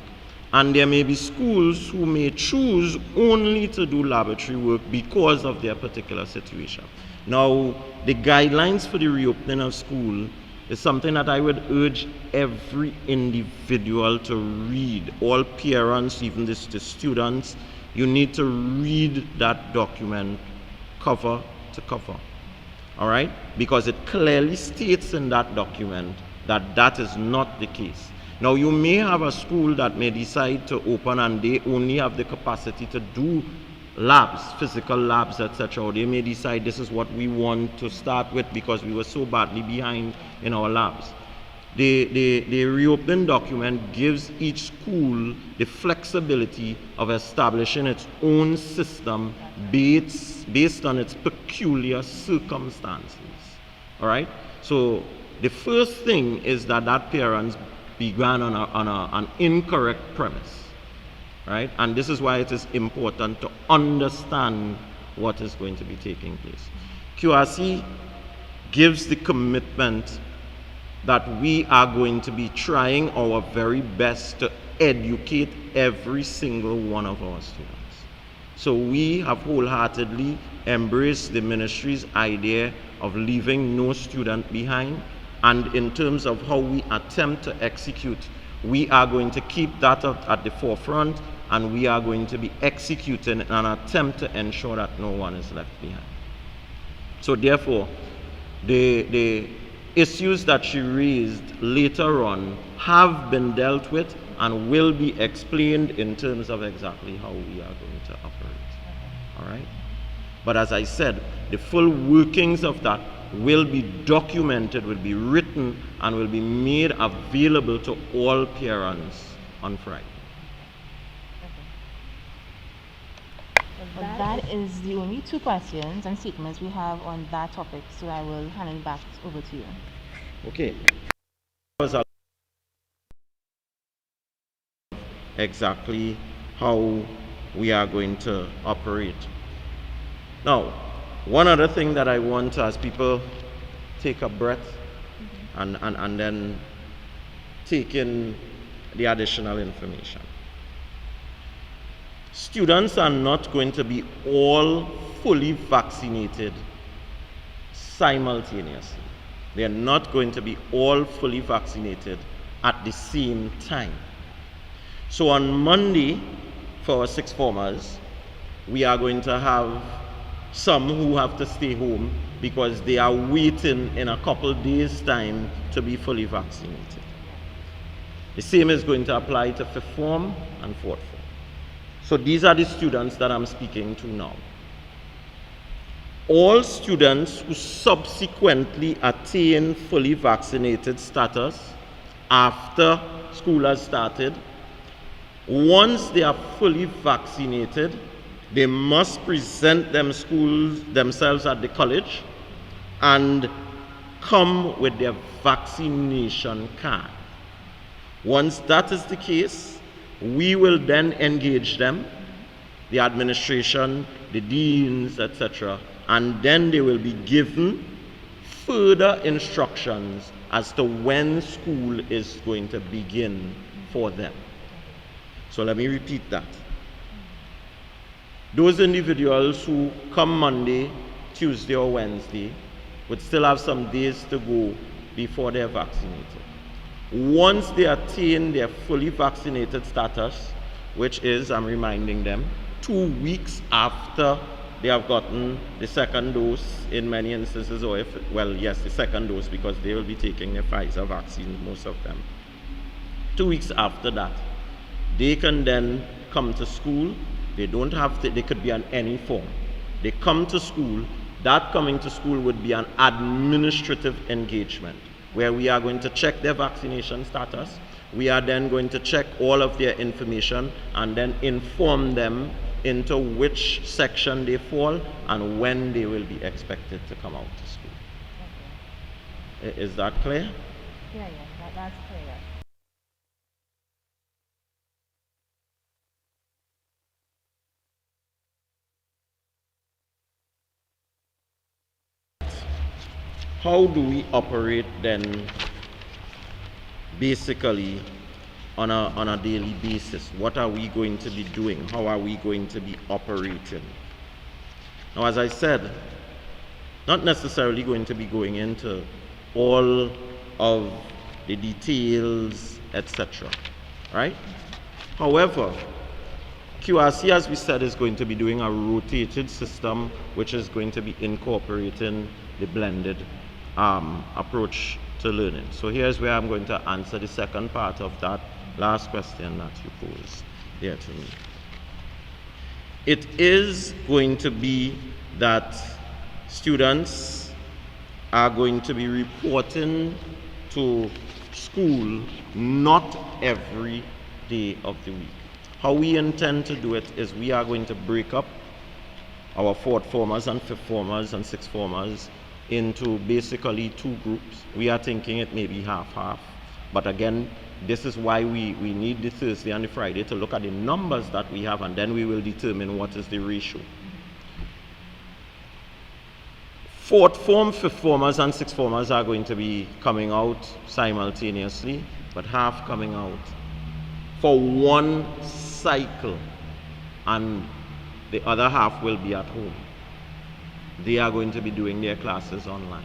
And there may be schools who may choose only to do laboratory work because of their particular situation. Now, the guidelines for the reopening of school is something that I would urge every individual to read. All parents, even the students, you need to read that document cover to cover. All right? Because it clearly states in that document that that is not the case. Now, you may have a school that may decide to open and they only have the capacity to do labs, physical labs, etc. Or they may decide this is what we want to start with because we were so badly behind in our labs. The reopening document gives each school the flexibility of establishing its own system based on its peculiar circumstances. All right? So the first thing is that parents began on an incorrect premise, right? And this is why it is important to understand what is going to be taking place. QRC gives the commitment that we are going to be trying our very best to educate every single one of our students. So we have wholeheartedly embraced the ministry's idea of leaving no student behind. And in terms of how we attempt to execute, we are going to keep that at the forefront, and we are going to be executing an attempt to ensure that no one is left behind. So therefore, the issues that she raised later on have been dealt with and will be explained in terms of exactly how we are going to operate. All right? But as I said, the full workings of that will be documented, will be written, and will be made available to all parents on Friday. Well, that is the only 2 questions and statements we have on that topic, so I will hand it back over to you. Okay. Exactly how we are going to operate. Now, one other thing that I want as people take a breath and then take in the additional information. Students are not going to be all fully vaccinated simultaneously. They are not going to be all fully vaccinated at the same time. So on Monday, for our 6th formers, we are going to have some who have to stay home because they are waiting in a couple days' time to be fully vaccinated. The same is going to apply to 5th form and 4th form. So these are the students that I'm speaking to now. All students who subsequently attain fully vaccinated status after school has started, once they are fully vaccinated, they must present themselves at the college and come with their vaccination card. Once that is the case, we will then engage them, the administration, the deans, etc., and then they will be given further instructions as to when school is going to begin for them. So let me repeat that. Those individuals who come Monday, Tuesday, or Wednesday would still have some days to go before they're vaccinated. Once they attain their fully vaccinated status, which is, I'm reminding them, 2 weeks after they have gotten the 2nd dose in many instances, or the 2nd dose, because they will be taking the Pfizer vaccine, most of them. 2 weeks after that, they can then come to school. They don't have to, they could be on any form. They come to school. That coming to school would be an administrative engagement where we are going to check their vaccination status. We are then going to check all of their information and then inform them into which section they fall and when they will be expected to come out to school. Okay. Is that clear? Yeah, that's clear. How do we operate then, basically, on a daily basis? What are we going to be doing? How are we going to be operating? Now, as I said, not necessarily going to be going into all of the details, etc. Right? However, QRC, as we said, is going to be doing a rotated system, which is going to be incorporating the blended approach to learning. So here's where I'm going to answer the second part of that last question that you posed here to me. It is going to be that students are going to be reporting to school not every day of the week. How we intend to do it is we are going to break up our fourth formers and fifth formers and sixth formers into basically two groups. We are thinking it may be half-half, but again, this is why we need the Thursday and the Friday to look at the numbers that we have, and then we will determine what is the ratio. Fourth form, fifth formers, and sixth formers are going to be coming out simultaneously, but half coming out for one cycle, and the other half will be at home. They are going to be doing their classes online.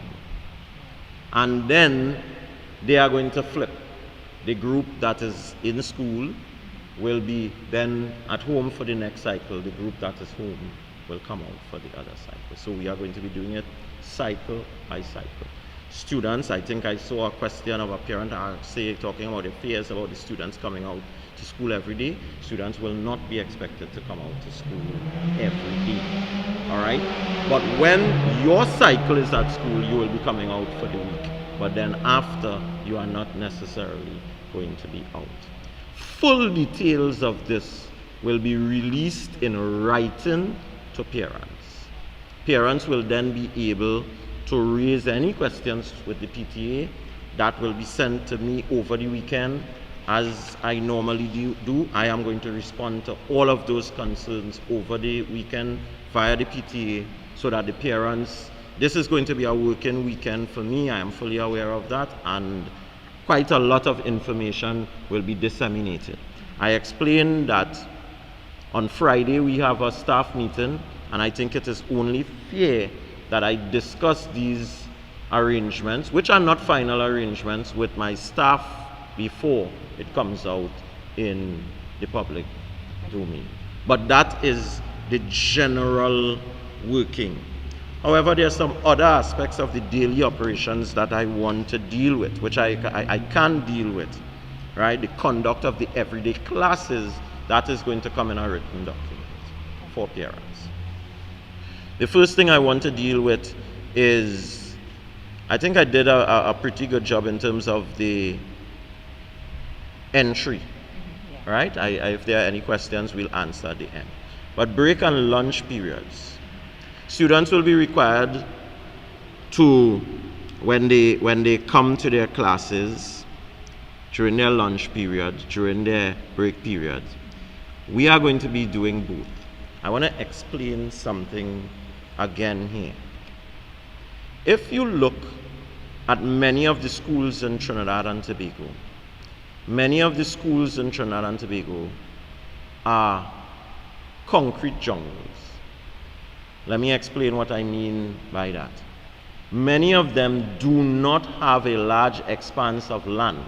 And then they are going to flip. The group that is in school will be then at home for the next cycle. The group that is home will come out for the other cycle. So we are going to be doing it cycle by cycle. Students, I think I saw a question of a parent talking about the fears about the students coming out to school every day. Students will not be expected to come out to school every day. All right? But when your cycle is at school, you will be coming out for the week. But then after, you are not necessarily going to be out. Full details of this will be released in writing to parents. Parents will then be able to raise any questions with the PTA. That will be sent to me over the weekend. As I normally do, I am going to respond to all of those concerns over the weekend via the PTA, so that the parents, this is going to be a working weekend for me, I am fully aware of that, and quite a lot of information will be disseminated. I explained that on Friday we have a staff meeting, and I think it is only fair that I discuss these arrangements, which are not final arrangements, with my staff before it comes out in the public domain. But that is the general working. However, there are some other aspects of the daily operations that I want to deal with, which I can deal with, right? The conduct of the everyday classes, that is going to come in a written document for parents. The first thing I want to deal with is, I think I did a pretty good job in terms of the entry, right? If there are any questions, we'll answer at the end. But break and lunch periods. Students will be required to, when they come to their classes, during their lunch period, during their break period, we are going to be doing both. I want to explain something again here. If you look at many of the schools in Trinidad and Tobago, many of the schools in Trinidad and Tobago are concrete jungles. Let me explain what I mean by that. Many of them do not have a large expanse of land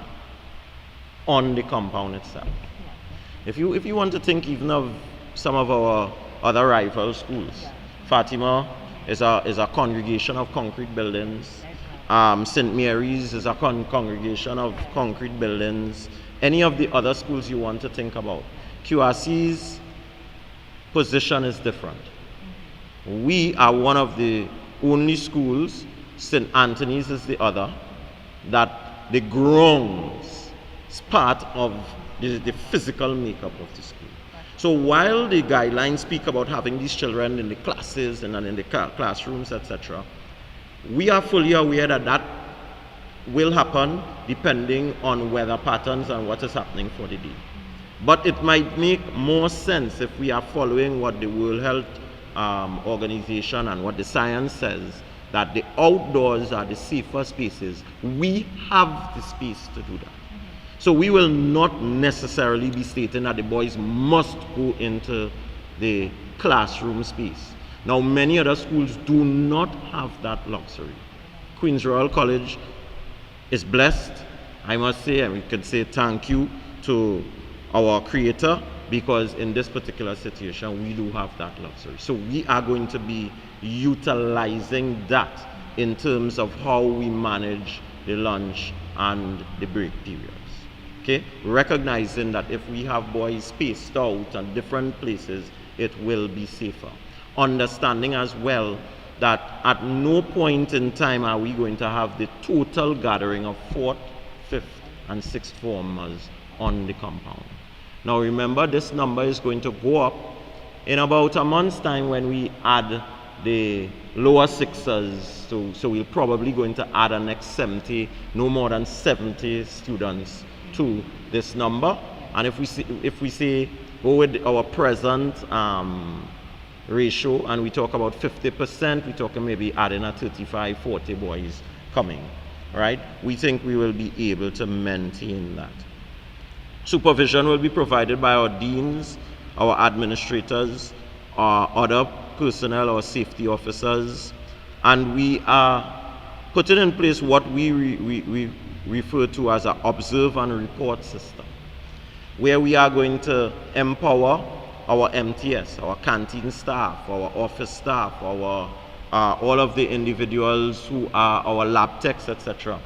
on the compound itself. If you want to think even of some of our other rival schools, Fatima is a congregation of concrete buildings. St. Mary's is a congregation of concrete buildings. Any of the other schools you want to think about. QRC's position is different. We are one of the only schools, St. Anthony's is the other, that the grounds is part of the physical makeup of the school. So while the guidelines speak about having these children in the classes and in the classrooms, etc., we are fully aware that that will happen depending on weather patterns and what is happening for the day. But it might make more sense if we are following what the World Health Organization and what the science says, that the outdoors are the safer spaces. We have the space to do that. So we will not necessarily be stating that the boys must go into the classroom space. Now, many other schools do not have that luxury. Queen's Royal College is blessed, I must say, and we could say thank you to our creator, because in this particular situation, we do have that luxury. So we are going to be utilizing that in terms of how we manage the lunch and the break periods. Okay? Recognizing that if we have boys spaced out at different places, it will be safer. Understanding as well that at no point in time are we going to have the total gathering of 4th, 5th, and 6th formers on the compound. Now remember, this number is going to go up in about a month's time when we add the lower sixers. So we're probably going to add an next 70, no more than 70 students to this number. And if we say go with our present ratio and we talk about 50%, we're talking maybe adding a 35, 40 boys coming, right? We think we will be able to maintain that. Supervision will be provided by our deans, our administrators, our other personnel, our safety officers, and we are putting in place what we refer to as an observe and report system, where we are going to empower our MTS, our canteen staff, our office staff, our all of the individuals who are our lab techs, etc.,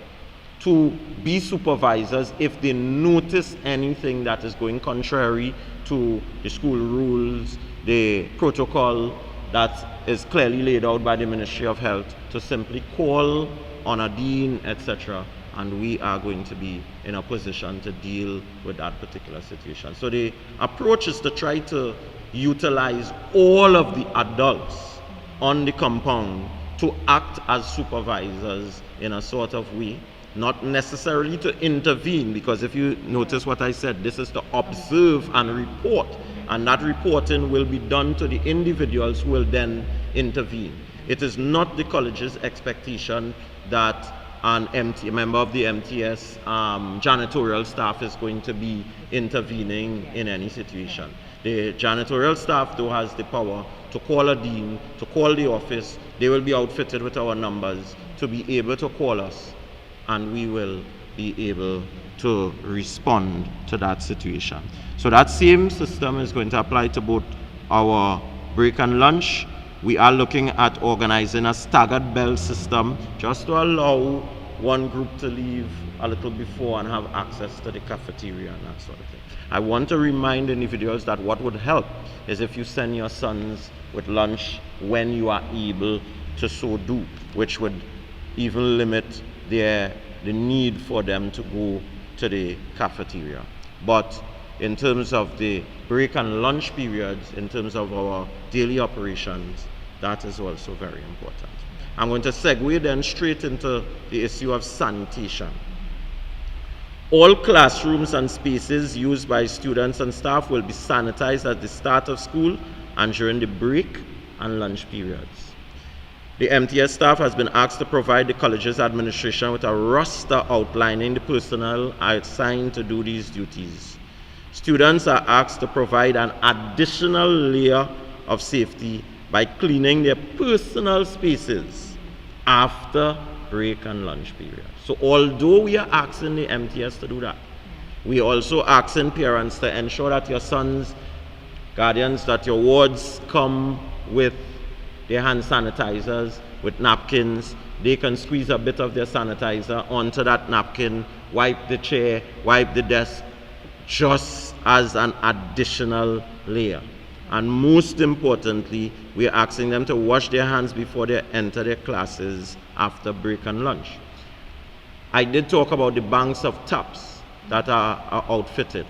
to be supervisors if they notice anything that is going contrary to the school rules, the protocol that is clearly laid out by the Ministry of Health, to simply call on a dean, etc., and we are going to be in a position to deal with that particular situation. So the approach is to try to utilize all of the adults on the compound to act as supervisors in a sort of way, not necessarily to intervene, because if you notice what I said, this is to observe and report, and that reporting will be done to the individuals who will then intervene. It is not the college's expectation that a member of the MTS janitorial staff is going to be intervening in any situation. The janitorial staff, though, has the power to call a dean, to call the office. They will be outfitted with our numbers to be able to call us, and we will be able to respond to that situation. So that same system is going to apply to both our break and lunch. We are looking at organizing a staggered bell system just to allow one group to leave a little before and have access to the cafeteria and that sort of thing. I want to remind individuals that what would help is if you send your sons with lunch when you are able to so do, which would even limit the need for them to go to the cafeteria. But in terms of the break and lunch periods, in terms of our daily operations, that is also very important. I'm going to segue then straight into the issue of sanitation. All classrooms and spaces used by students and staff will be sanitized at the start of school and during the break and lunch periods. The MTS staff has been asked to provide the college's administration with a roster outlining the personnel assigned to do these duties. Students are asked to provide an additional layer of safety by cleaning their personal spaces after break and lunch period. So although we are asking the MTS to do that, we also asking parents to ensure that your sons, guardians, that your wards come with their hand sanitizers, with napkins. They can squeeze a bit of their sanitizer onto that napkin, wipe the chair, wipe the desk, just as an additional layer. And most importantly, we are asking them to wash their hands before they enter their classes after break and lunch. I did talk about the banks of taps that are outfitted.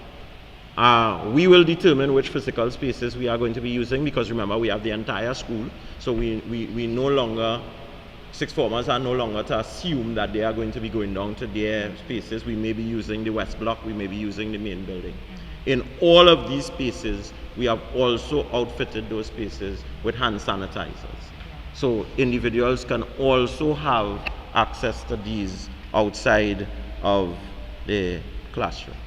We will determine which physical spaces we are going to be using, because remember, we have the entire school, so we no longer, sixth formers are no longer to assume that they are going to be going down to their spaces. We may be using the West Block, we may be using the main building. In all of these spaces, we have also outfitted those spaces with hand sanitizers. So individuals can also have access to these outside of the classroom.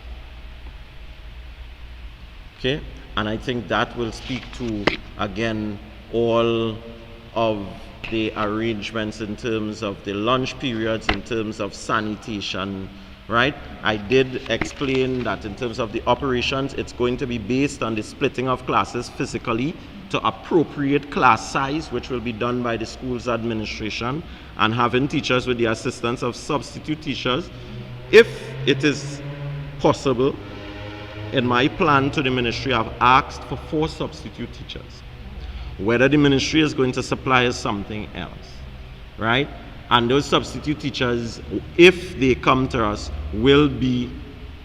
Okay, and I think that will speak to, again, all of the arrangements in terms of the lunch periods, in terms of sanitation, right? I did explain that in terms of the operations, it's going to be based on the splitting of classes physically to appropriate class size, which will be done by the school's administration, and having teachers with the assistance of substitute teachers. If it is possible, in my plan to the ministry, I've asked for 4 substitute teachers. Whether the ministry is going to supply us something else, right? And those substitute teachers, if they come to us, will be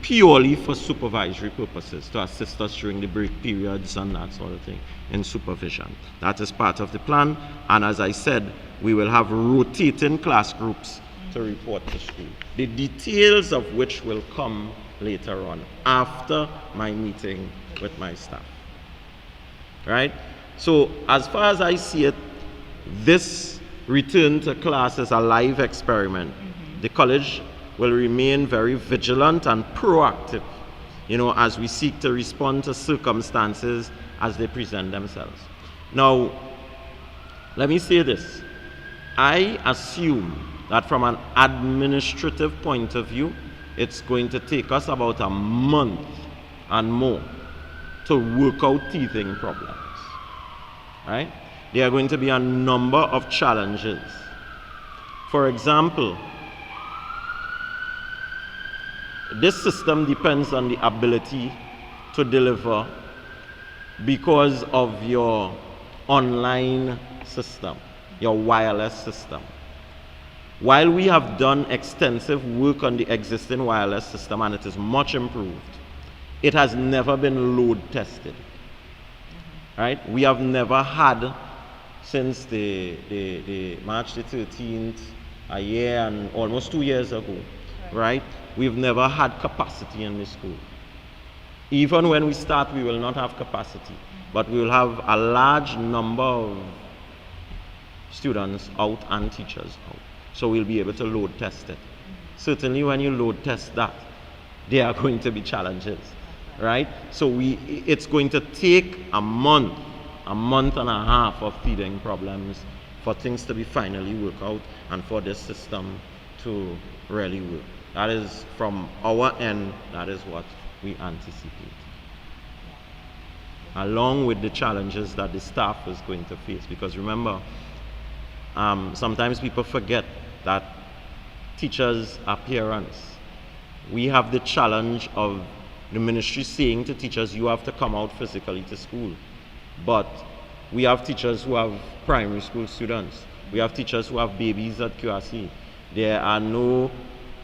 purely for supervisory purposes, to assist us during the break periods and that sort of thing in supervision. That is part of the plan. And as I said, we will have rotating class groups to report to school, the details of which will come later on after my meeting with my staff, right? So as far as I see it, this return to class is a live experiment. The college will remain very vigilant and proactive, as we seek to respond to circumstances as they present themselves. Now, let me say this. I assume that from an administrative point of view, it's going to take us about a month and more to work out teething problems, right? There are going to be a number of challenges. For example, this system depends on the ability to deliver because of your online system, your wireless system. While we have done extensive work on the existing wireless system and it is much improved, it has never been load tested. Right? We have never had, since the March the 13th, a year and almost 2 years ago, right? We've never had capacity in the school. Even when we start, we will not have capacity, but we will have a large number of students out and teachers out. So we'll be able to load test it. Certainly when you load test that, there are going to be challenges, right? So it's going to take a month and a half of feeding problems for things to be finally worked out and for this system to really work. That is, from our end, that is what we anticipate. Along with the challenges that the staff is going to face. Because remember, sometimes people forget that teachers are parents. We have the challenge of the ministry saying to teachers, you have to come out physically to school. But we have teachers who have primary school students. We have teachers who have babies at QRC. There are no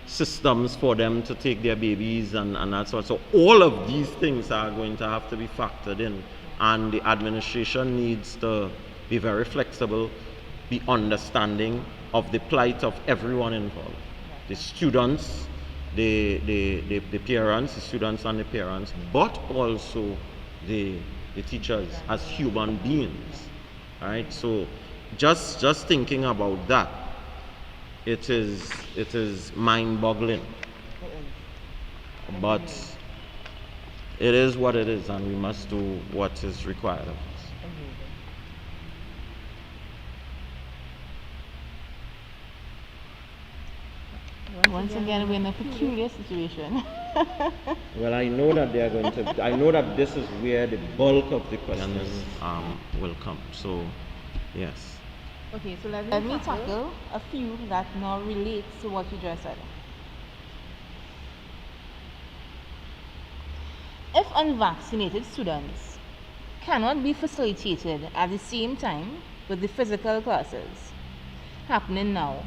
systems for them to take their babies and that sort. So all of these things are going to have to be factored in. And the administration needs to be very flexible, be understanding of the plight of everyone involved. The students, the parents, the students and the parents, but also the teachers as human beings. All right? So just thinking about that, it is mind-boggling. But it is what it is, and we must do what is required of us. Once again, we're in a peculiar situation. Well, I know that they are going to. I know that this is where the bulk of the questions will come. So, yes. Okay, so let me tackle a few that now relates to what you just said. If unvaccinated students cannot be facilitated at the same time with the physical classes happening now,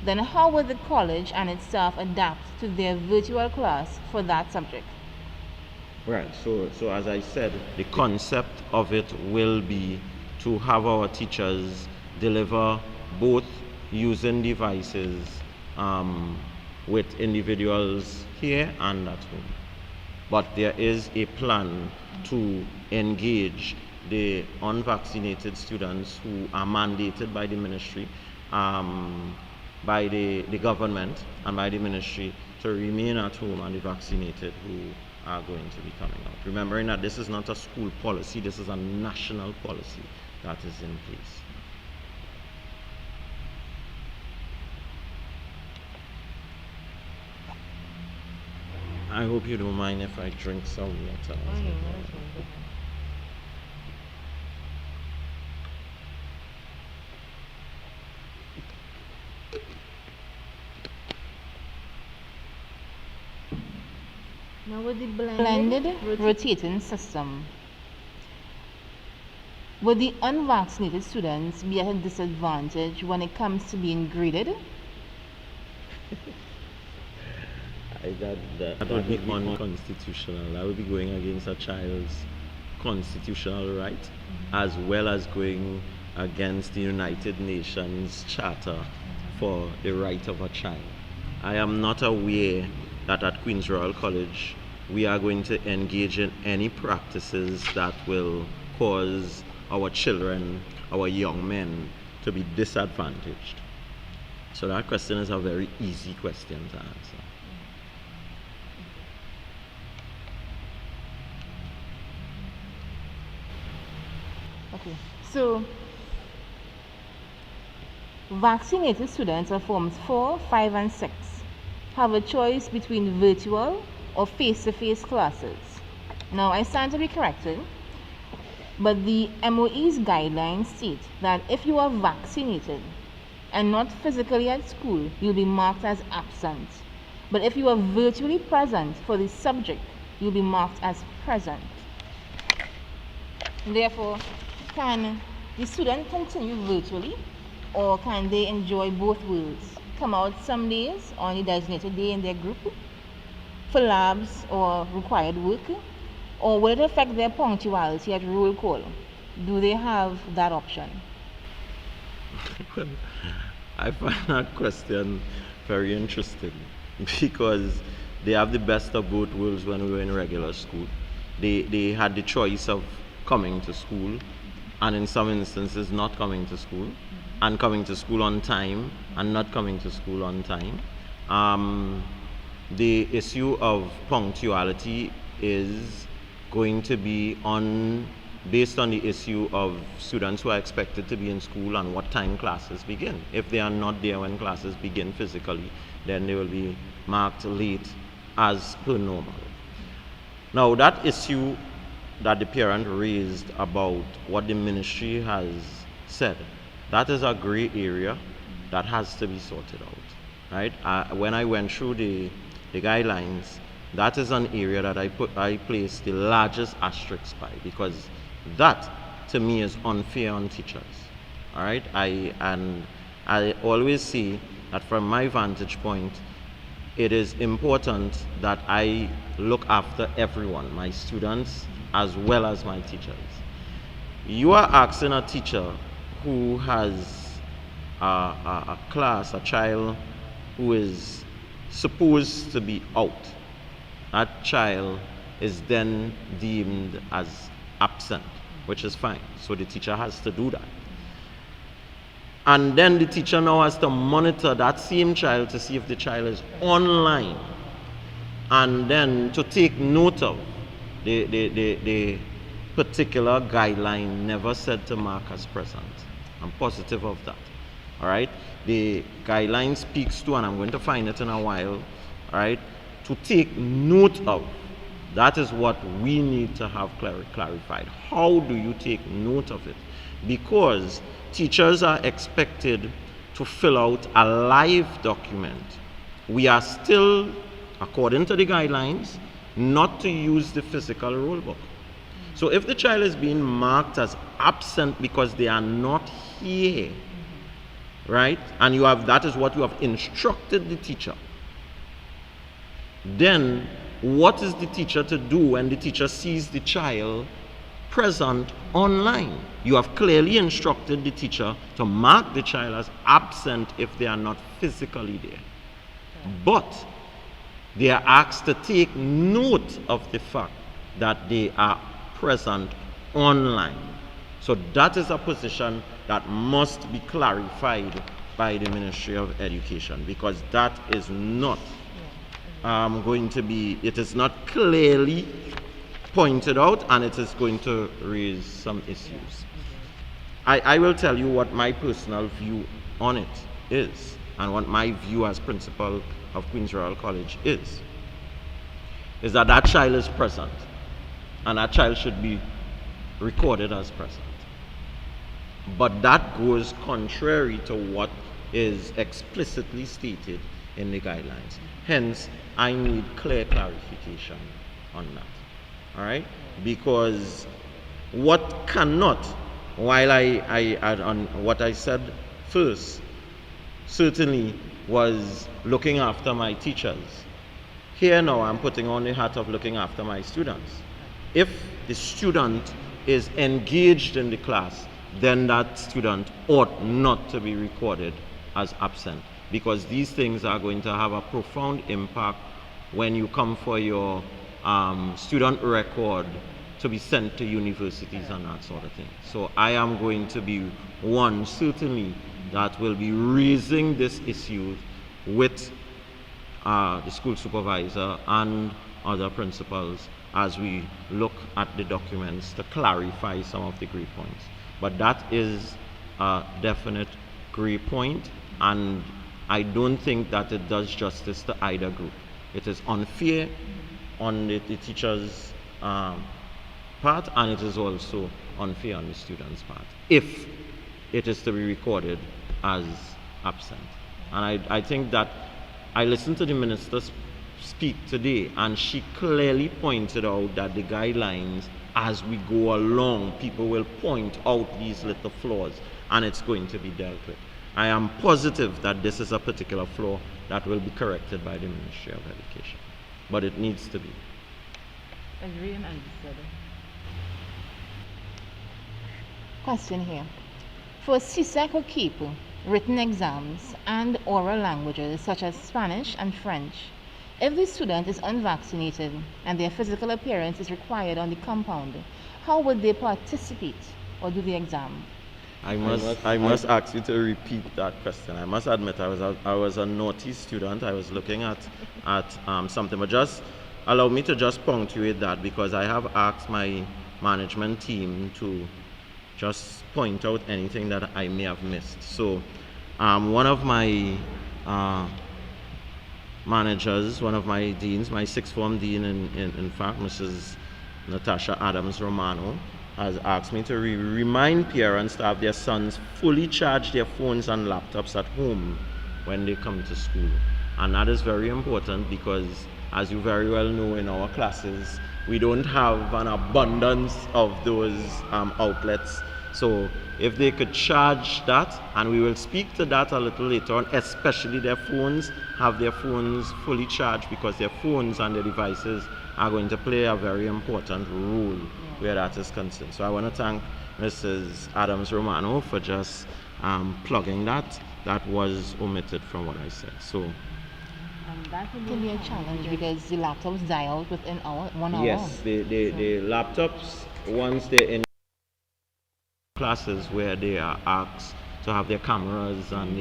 then how will the college and its staff adapt to their virtual class for that subject? Right, so as I said, the concept of it will be to have our teachers deliver both using devices with individuals here and at home. But there is a plan to engage the unvaccinated students who are mandated by the ministry, by the government and by the ministry to remain at home and the vaccinated who are going to be coming out. Remembering that this is not a school policy, this is a national policy that is in place. I hope you don't mind if I drink some water. Now with the blended rotating system, would the unvaccinated students be at a disadvantage when it comes to being graded? That would be unconstitutional. That would be going against a child's constitutional right, as well as going against the United Nations Charter for the right of a child. I am not aware that at Queen's Royal College we are going to engage in any practices that will cause our children, our young men, to be disadvantaged. So that question is a very easy question to answer. Okay, so vaccinated students of forms 4, 5, and 6 have a choice between virtual or face-to-face classes. Now, I stand to be corrected, but the MOE's guidelines state that if you are vaccinated and not physically at school, you'll be marked as absent. But if you are virtually present for the subject, you'll be marked as present. Therefore, can the student continue virtually, or can they enjoy both worlds? Come out some days on the designated day in their group for labs or required work, or will it affect their punctuality at roll call? Do they have that option? Well, I find that question very interesting because they have the best of both worlds when we were in regular school. They had the choice of coming to school and in some instances not coming to school, and coming to school on time and not coming to school on time. The issue of punctuality is going to be based on the issue of students who are expected to be in school and what time classes begin. If they are not there when classes begin physically, then they will be marked late as per normal. Now, that issue that the parent raised about what the ministry has said, that is a gray area that has to be sorted out, right? When I went through the guidelines, that is an area that I place the largest asterisk by, because that to me is unfair on teachers. All right, I always see that from my vantage point, it is important that I look after everyone, my students as well as my teachers. You are asking a teacher who has a class, a child who is supposed to be out. That child is then deemed as absent, which is fine. So the teacher has to do that. And then the teacher now has to monitor that same child to see if the child is online, and then to take note of the particular guideline never said to mark as present. I'm positive of that. All right, the guideline speaks to, and I'm going to find it in a while, all right, to take note of. That is what we need to have clarified. How do you take note of it? Because teachers are expected to fill out a live document. We are still, according to the guidelines, not to use the physical roll book. So if the child is being marked as absent because they are not here, right, and that is what you have instructed the teacher, then what is the teacher to do when the teacher sees the child present online? You have clearly instructed the teacher to mark the child as absent if they are not physically there. But they are asked to take note of the fact that they are present online. So that is a position that must be clarified by the Ministry of Education, because that is not going to be, it is not clearly pointed out, and it is going to raise some issues. I will tell you what my personal view on it is, and what my view as principal of Queen's Royal College is that that child is present, and that child should be recorded as present. But that goes contrary to what is explicitly stated in the guidelines. Hence, I need clear clarification on that. All right? Because what cannot, while I add on what I said first, certainly was looking after my teachers. Here now I'm putting on the hat of looking after my students. If the student is engaged in the class, then that student ought not to be recorded as absent, because these things are going to have a profound impact when you come for your student record to be sent to universities and that sort of thing. So I am going to be one, certainly, that will be raising this issue with the school supervisor and other principals as we look at the documents to clarify some of the gray points. But that is a definite gray point, and I don't think that it does justice to either group. It is unfair on the teachers' part, and it is also unfair on the students' part, if it is to be recorded as absent. And I think that I listened to the minister speak today, and she clearly pointed out that the guidelines, as we go along, people will point out these little flaws, and it's going to be dealt with. I am positive that this is a particular flaw that will be corrected by the Ministry of Education, but it needs to be. Agree and understood. Question here. For CSEC or KEEP, written exams and oral languages such as Spanish and French, if the student is unvaccinated and their physical appearance is required on the compound, how would they participate or do the exam? I must ask you to repeat that question. I must admit I was a naughty student. I was looking at something, but just allow me to just punctuate that, because I have asked my management team to just point out anything that I may have missed. So one of my managers, one of my deans, my sixth form dean, in fact, Mrs. Natasha Adams Romano, has asked me to remind parents to have their sons fully charge their phones and laptops at home when they come to school. And that is very important, because as you very well know, in our classes, we don't have an abundance of those outlets. So if they could charge that, and we will speak to that a little later on, especially their phones, have their phones fully charged, because their phones and their devices are going to play a very important role where that is concerned. So I want to thank Mrs. Adams Romano for just plugging that. That was omitted from what I said. So that can be a challenge, because the laptops die out within 1 hour. Yes, the laptops, once they're in classes where they are asked to have their cameras and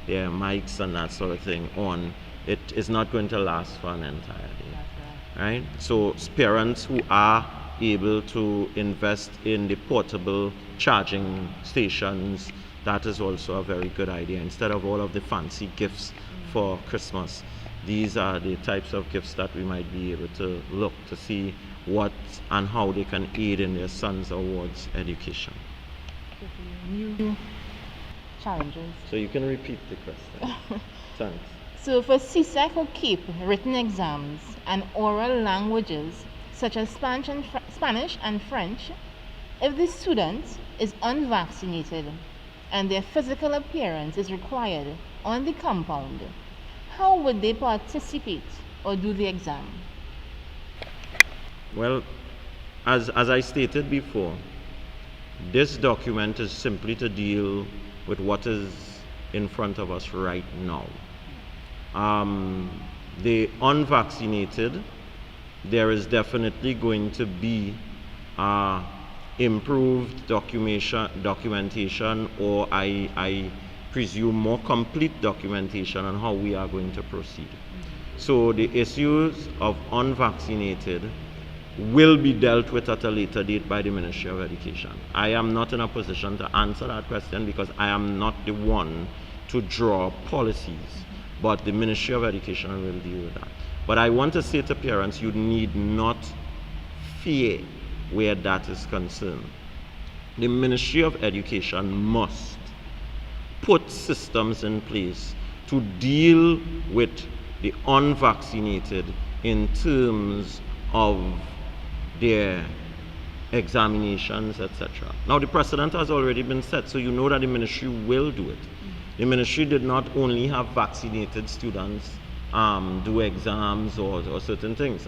their mics and that sort of thing on, it is not going to last for an entire day. That's right. So parents who are able to invest in the portable charging stations, that is also a very good idea. Instead of all of the fancy gifts for Christmas, these are the types of gifts that we might be able to look to see what and how they can aid in their sons' awards education. New challenges. So you can repeat the question. Thanks. So for CSEC or KEEP, written exams and oral languages such as Spanish and French, if the student is unvaccinated and their physical appearance is required on the compound, how would they participate or do the exam? Well, as I stated before, this document is simply to deal with what is in front of us right now. The unvaccinated, there is definitely going to be improved documentation, or I presume more complete documentation on how we are going to proceed. So the issues of unvaccinated will be dealt with at a later date by the Ministry of Education. I am not in a position to answer that question because I am not the one to draw policies, but the Ministry of Education will deal with that. But I want to say to parents, you need not fear where that is concerned. The Ministry of Education must put systems in place to deal with the unvaccinated in terms of their examinations, etc. Now the precedent has already been set, so you know that the ministry will do it. The ministry did not only have vaccinated students do exams or certain things.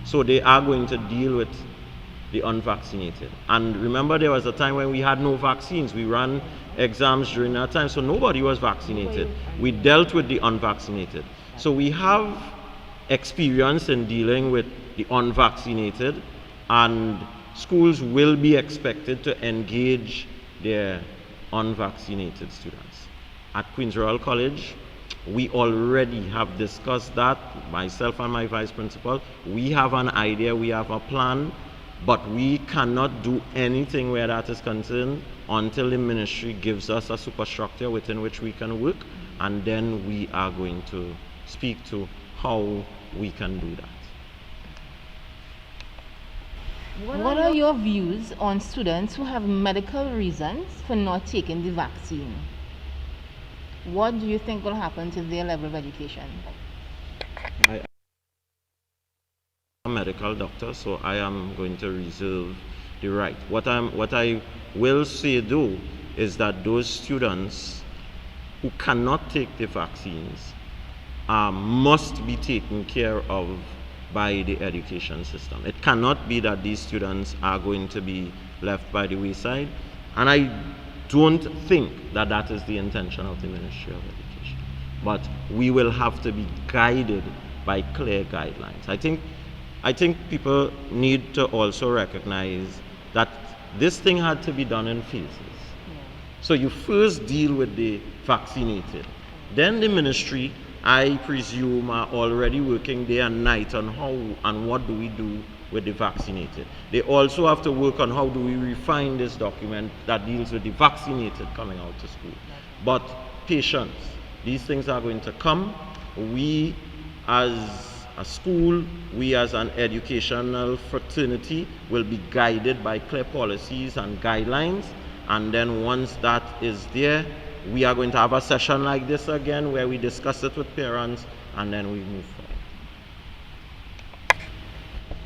So they are going to deal with the unvaccinated. And remember, there was a time when we had no vaccines. We ran exams during that time, so nobody was vaccinated. We dealt with the unvaccinated. So we have experience in dealing with the unvaccinated, and schools will be expected to engage their unvaccinated students. At Queen's Royal College, we already have discussed that, myself and my vice principal. We have an idea, we have a plan, but we cannot do anything where that is concerned until the ministry gives us a superstructure within which we can work, and then we are going to speak to how we can do that. What are your views on students who have medical reasons for not taking the vaccine? What do you think will happen to their level of education? I am a medical doctor, so I am going to reserve the right. What I will say though is that those students who cannot take the vaccines must be taken care of by the education system. It cannot be that these students are going to be left by the wayside, and I don't think that that is the intention of the Ministry of Education. But we will have to be guided by clear guidelines. I think people need to also recognize that this thing had to be done in phases. So you first deal with the vaccinated, then the ministry, I presume, are already working day and night on how and what do we do with the vaccinated. They also have to work on how do we refine this document that deals with the vaccinated coming out to school. But patience, these things are going to come. We as a school, we as an educational fraternity will be guided by clear policies and guidelines, and then once that is there, we are going to have a session like this again where we discuss it with parents, and then we move forward.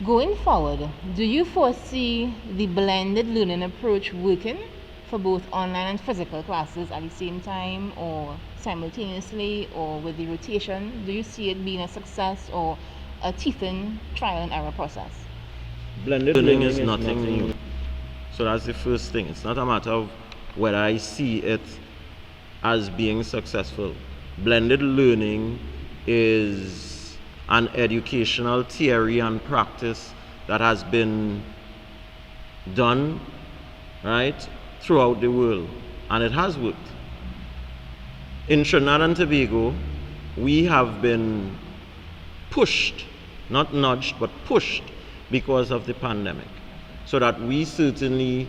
Going forward, do you foresee the blended learning approach working for both online and physical classes at the same time or simultaneously, or with the rotation? Do you see it being a success or a teething trial and error process? Blended learning is nothing new. So that's the first thing. It's not a matter of whether I see it as being successful. Blended learning is an educational theory and practice that has been done, right, throughout the world, and it has worked. In Trinidad and Tobago, we have been pushed, not nudged, but pushed because of the pandemic, so that we certainly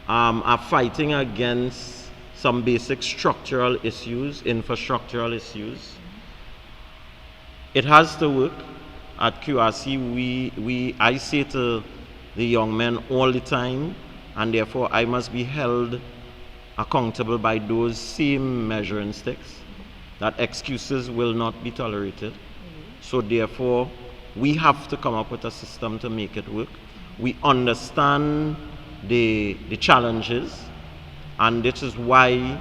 are fighting against some basic structural issues, infrastructural issues. It has to work. At QRC, I say to the young men all the time, and therefore I must be held accountable by those same measuring sticks, that excuses will not be tolerated. So therefore, we have to come up with a system to make it work. We understand the challenges, and this is why,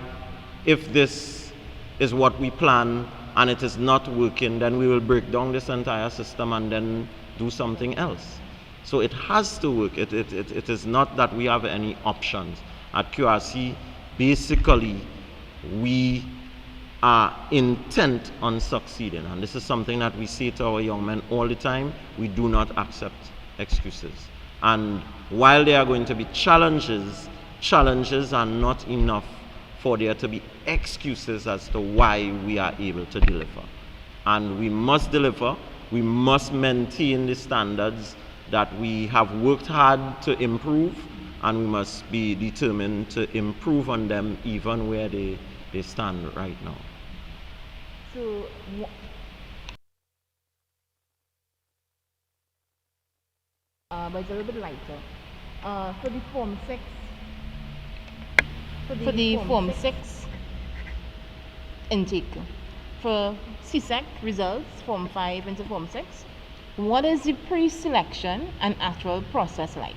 if this is what we plan and it is not working, then we will break down this entire system and then do something else. So it has to work. It is not that we have any options. At QRC, basically, we are intent on succeeding, and this is something that we say to our young men all the time. We do not accept excuses. And while there are going to be challenges are not enough for there to be excuses as to why we are able to deliver. and we must deliver. We must maintain the standards that we have worked hard to improve, and we must be determined to improve on them even where they stand right now. So, but it's a little bit lighter. For the Form 6, Form 6 intake, for CSEC results, Form 5 into Form 6, what is the pre-selection and actual process like?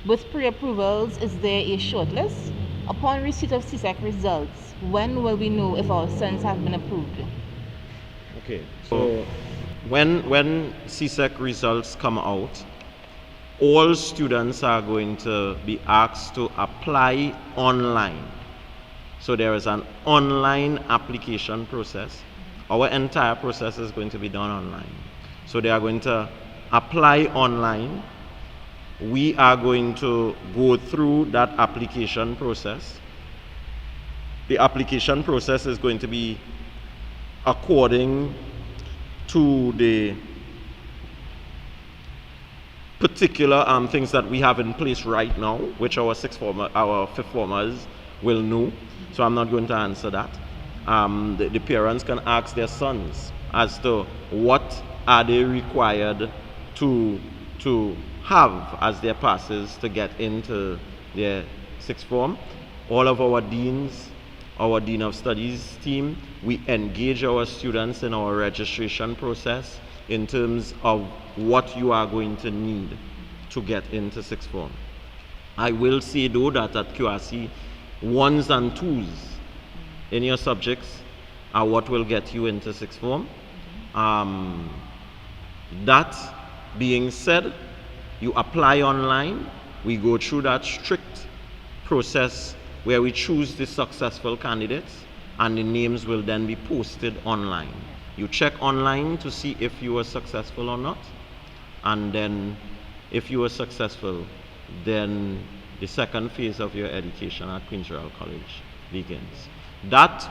With pre-approvals, is there a shortlist? Upon receipt of CSEC results, when will we know if our sons have been approved? Okay, so when CSEC results come out, all students are going to be asked to apply online. So there is an online application process. Our entire process is going to be done online. So they are going to apply online. We are going to go through that application process. The application process is going to be according to the particular things that we have in place right now, which our fifth formers will know. So I'm not going to answer that. The parents can ask their sons as to what are they required to have as their passes to get into their sixth form. All of our deans, our Dean of Studies team, we engage our students in our registration process in terms of what you are going to need to get into sixth form. I will say though that at QRC, 1s and 2s in your subjects are what will get you into sixth form. That being said, you apply online. We go through that strict process where we choose the successful candidates, and the names will then be posted online. You check online to see if you were successful or not, and then if you were successful, then the second phase of your education at Queen's Royal College begins. That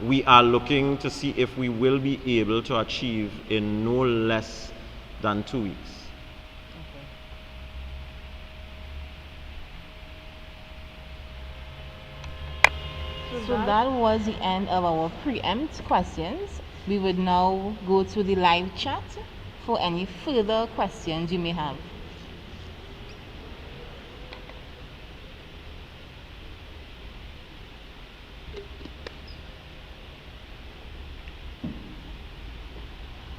we are looking to see if we will be able to achieve in no less than 2 weeks. So that was the end of our preempt questions. We would now go to the live chat for any further questions you may have.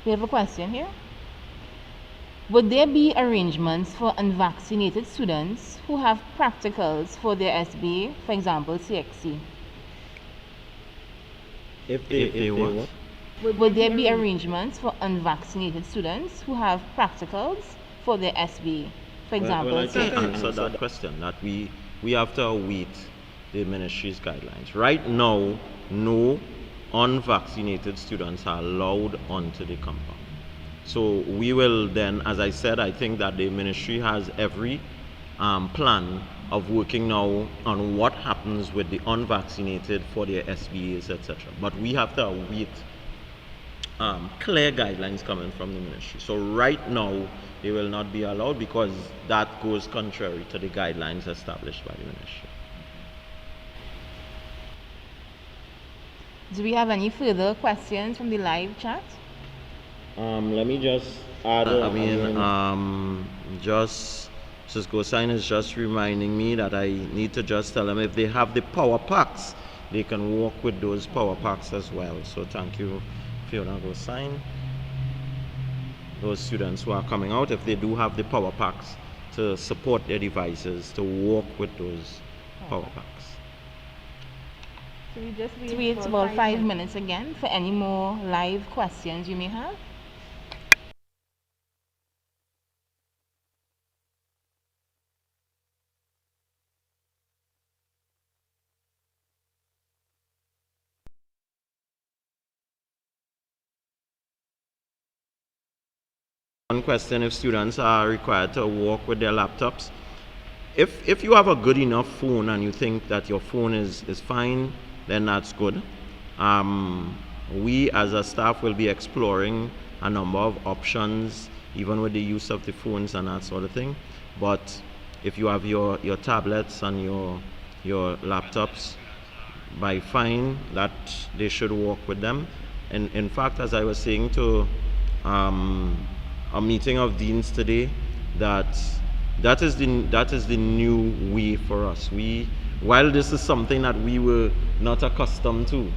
We have a question here. Would there be arrangements for unvaccinated students who have practicals for their SBA, for example, CXC? If they what? Would there be arrangements for unvaccinated students who have practicals for their SBA, for example, Well, I can CXC? answer that question, that we have to await the ministry's guidelines. Right now, no unvaccinated students are allowed onto the compound. So we will then, as I said, I think that the ministry has every plan of working now on what happens with the unvaccinated for their SBAs, etc. But we have to await clear guidelines coming from the ministry. So right now, they will not be allowed because that goes contrary to the guidelines established by the ministry. Do we have any further questions from the live chat? Let me just add, just Cisco Sign is just reminding me that I need to just tell them if they have the power packs, they can walk with those power packs as well. So thank you, Fiona Go Sign. Those students who are coming out, if they do have the power packs to support their devices, to walk with those power packs. So we just wait about 5 minutes again for any more live questions you may have. One question, if students are required to walk with their laptops. If you have a good enough phone and you think that your phone is fine, then that's good. We as a staff will be exploring a number of options, even with the use of the phones and that sort of thing. But if you have your tablets and your laptops, by fine, that they should work with them. And in fact, as I was saying to a meeting of deans today, that is the new way for us. While this is something that we were not accustomed to,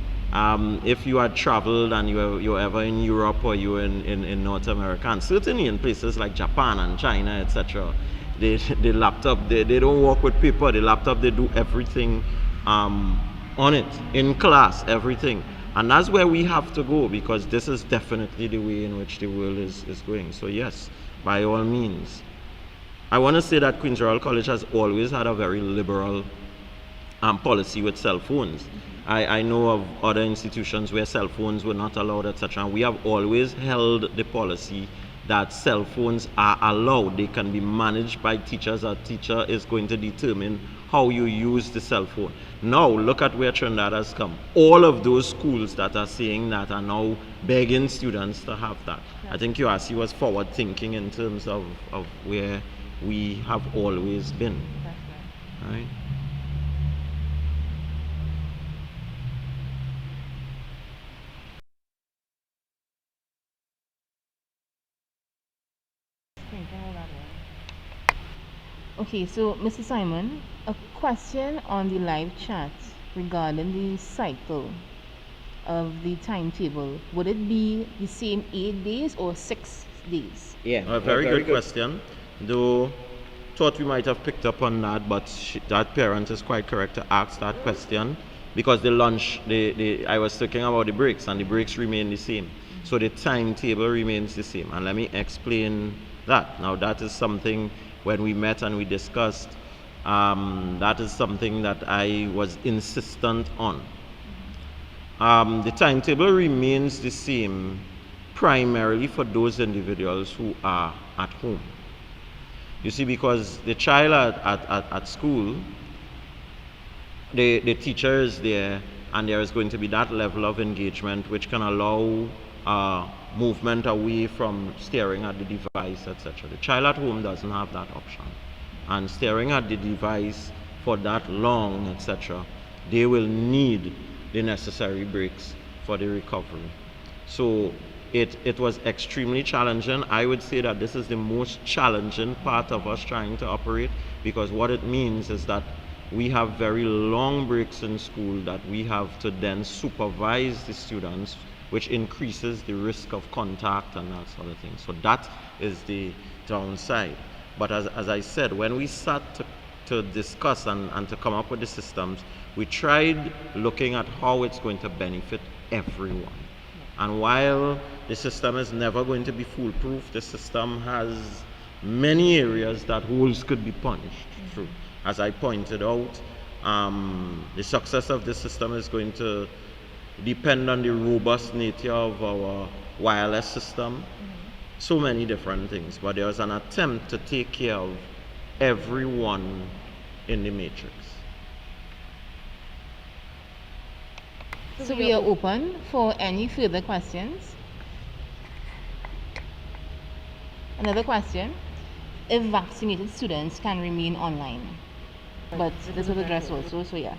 if you had traveled and you're ever in Europe or you're in North America, and certainly in places like Japan and China, etc., the laptop, they don't work with paper. The laptop, they do everything on it, in class, everything. And that's where we have to go, because this is definitely the way in which the world is going. So yes, by all means. I want to say that Queen's Royal College has always had a very liberal policy with cell phones. I know of other institutions where cell phones were not allowed, etc. We have always held the policy that cell phones are allowed. They can be managed by teachers. A teacher is going to determine how you use the cell phone. Now, look at where Trinidad has come. All of those schools that are saying that are now begging students to have that. Yeah. I think QRC was forward thinking in terms of where we have always been. That's right. Okay, so Mr. Simon, a question on the live chat regarding the cycle of the timetable. Would it be the same 8 days or 6 days? Yeah, a very good question. Though thought we might have picked up on that, but that parent is quite correct to ask that question, because the lunch, I was talking about the breaks, and the breaks remain the same. So the timetable remains the same. And let me explain that. Now, that is something, when we met and we discussed, that is something that I was insistent on. The timetable remains the same primarily for those individuals who are at home. You see, because the child at school, the teacher is there, and there is going to be that level of engagement which can allow movement away from staring at the device, etc. The child at home doesn't have that option, and staring at the device for that long, etc., they will need the necessary breaks for the recovery. So it was extremely challenging. I would say that this is the most challenging part of us trying to operate, because what it means is that we have very long breaks in school that we have to then supervise the students, which increases the risk of contact and that sort of thing. So that is the downside. But as I said, when we sat to discuss and to come up with the systems, we tried looking at how it's going to benefit everyone. And while the system is never going to be foolproof, the system has many areas that holes could be punched through. As I pointed out, the success of the system is going to depend on the robust nature of our wireless system. So many different things, but there was an attempt to take care of everyone in the matrix. So we are open for any further questions. Another question: if vaccinated students can remain online, but this was addressed also, so yes.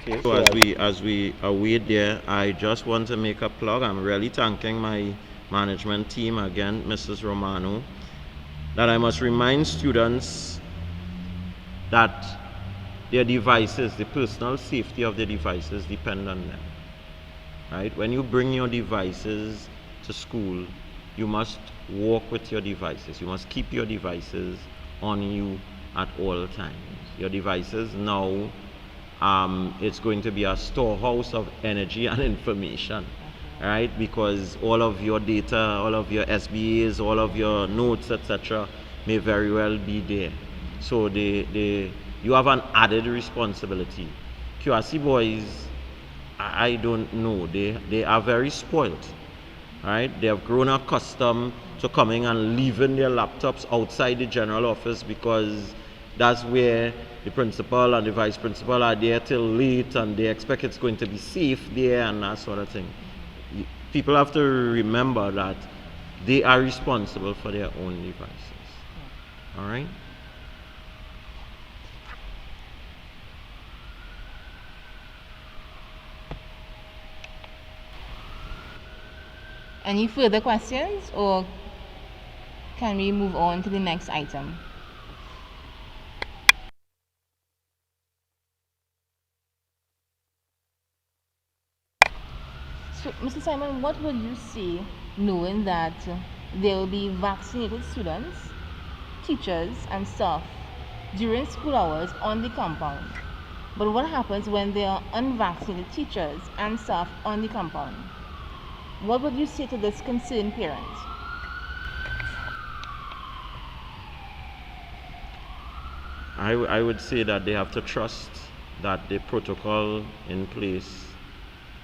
Okay, so as we await there, I just want to make a plug. I'm really thanking my management team again, Mrs. Romano, that I must remind students that their devices, the personal safety of the devices, depend on them. Right? When you bring your devices to school, you must walk with your devices. You must keep your devices on you at all times. Your devices now, it's going to be a storehouse of energy and information, right? Because all of your data, all of your SBAs, all of your notes, etc., may very well be there. So you have an added responsibility. QRC boys, I don't know, they are very spoiled, right? They have grown accustomed to coming and leaving their laptops outside the general office, because that's where the principal and the vice principal are there till late, and they expect it's going to be safe there and that sort of thing. People have to remember that they are responsible for their own devices. All right? Any further questions, or can we move on to the next item? So, Mr. Simon, what would you say knowing that there will be vaccinated students, teachers, and staff during school hours on the compound? But what happens when there are unvaccinated teachers and staff on the compound? What would you say to this concerned parent? I would say that they have to trust that the protocol in place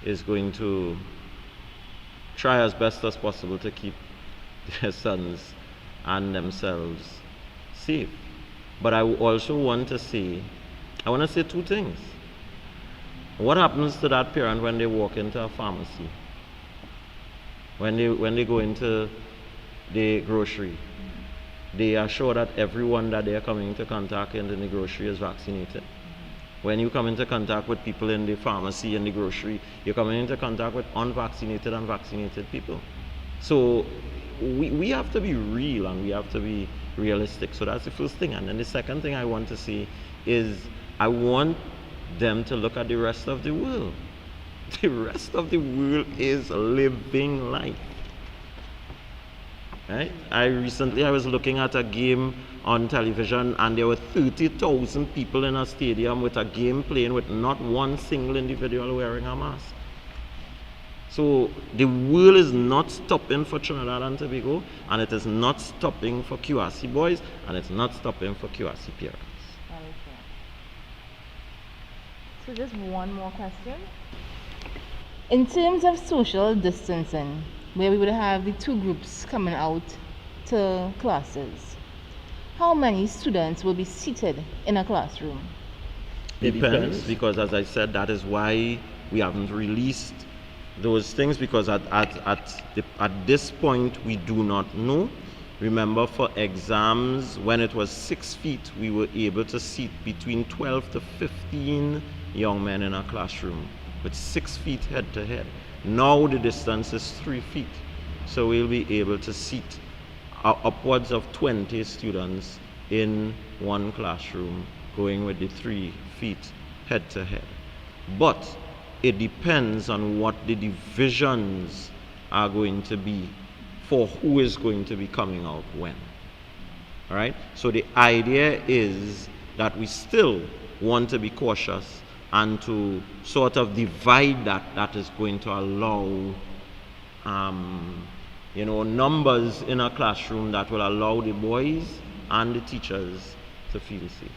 is going to try as best as possible to keep their sons and themselves safe. But I also want to say two things. What happens to that parent when they walk into a pharmacy? When they go into the grocery, they are sure that everyone that they are coming into contact in the grocery is vaccinated. When you come into contact with people in the pharmacy and the grocery, you're coming into contact with unvaccinated and vaccinated people. So we have to be real and we have to be realistic. So that's the first thing. And then the second thing I want to say is I want them to look at the rest of the world. The rest of the world is living life. Right? I was looking at a game on television and there were 30,000 people in a stadium with a game playing with not one single individual wearing a mask. So the world is not stopping for Trinidad and Tobago, and it is not stopping for QRC boys, and it's not stopping for QRC parents. So just one more question. In terms of social distancing, where we would have the two groups coming out to classes, how many students will be seated in a classroom? It depends, because as I said, that is why we haven't released those things, because at this point we do not know. Remember, for exams, when it was 6 feet, we were able to seat between 12 to 15 young men in a classroom with 6 feet head to head. Now the distance is 3 feet, so we'll be able to seat upwards of 20 students in one classroom, going with the 3 feet head to head. But it depends on what the divisions are going to be for who is going to be coming out when. All right? So the idea is that we still want to be cautious and to sort of divide that is going to allow numbers in a classroom that will allow the boys and the teachers to feel safe.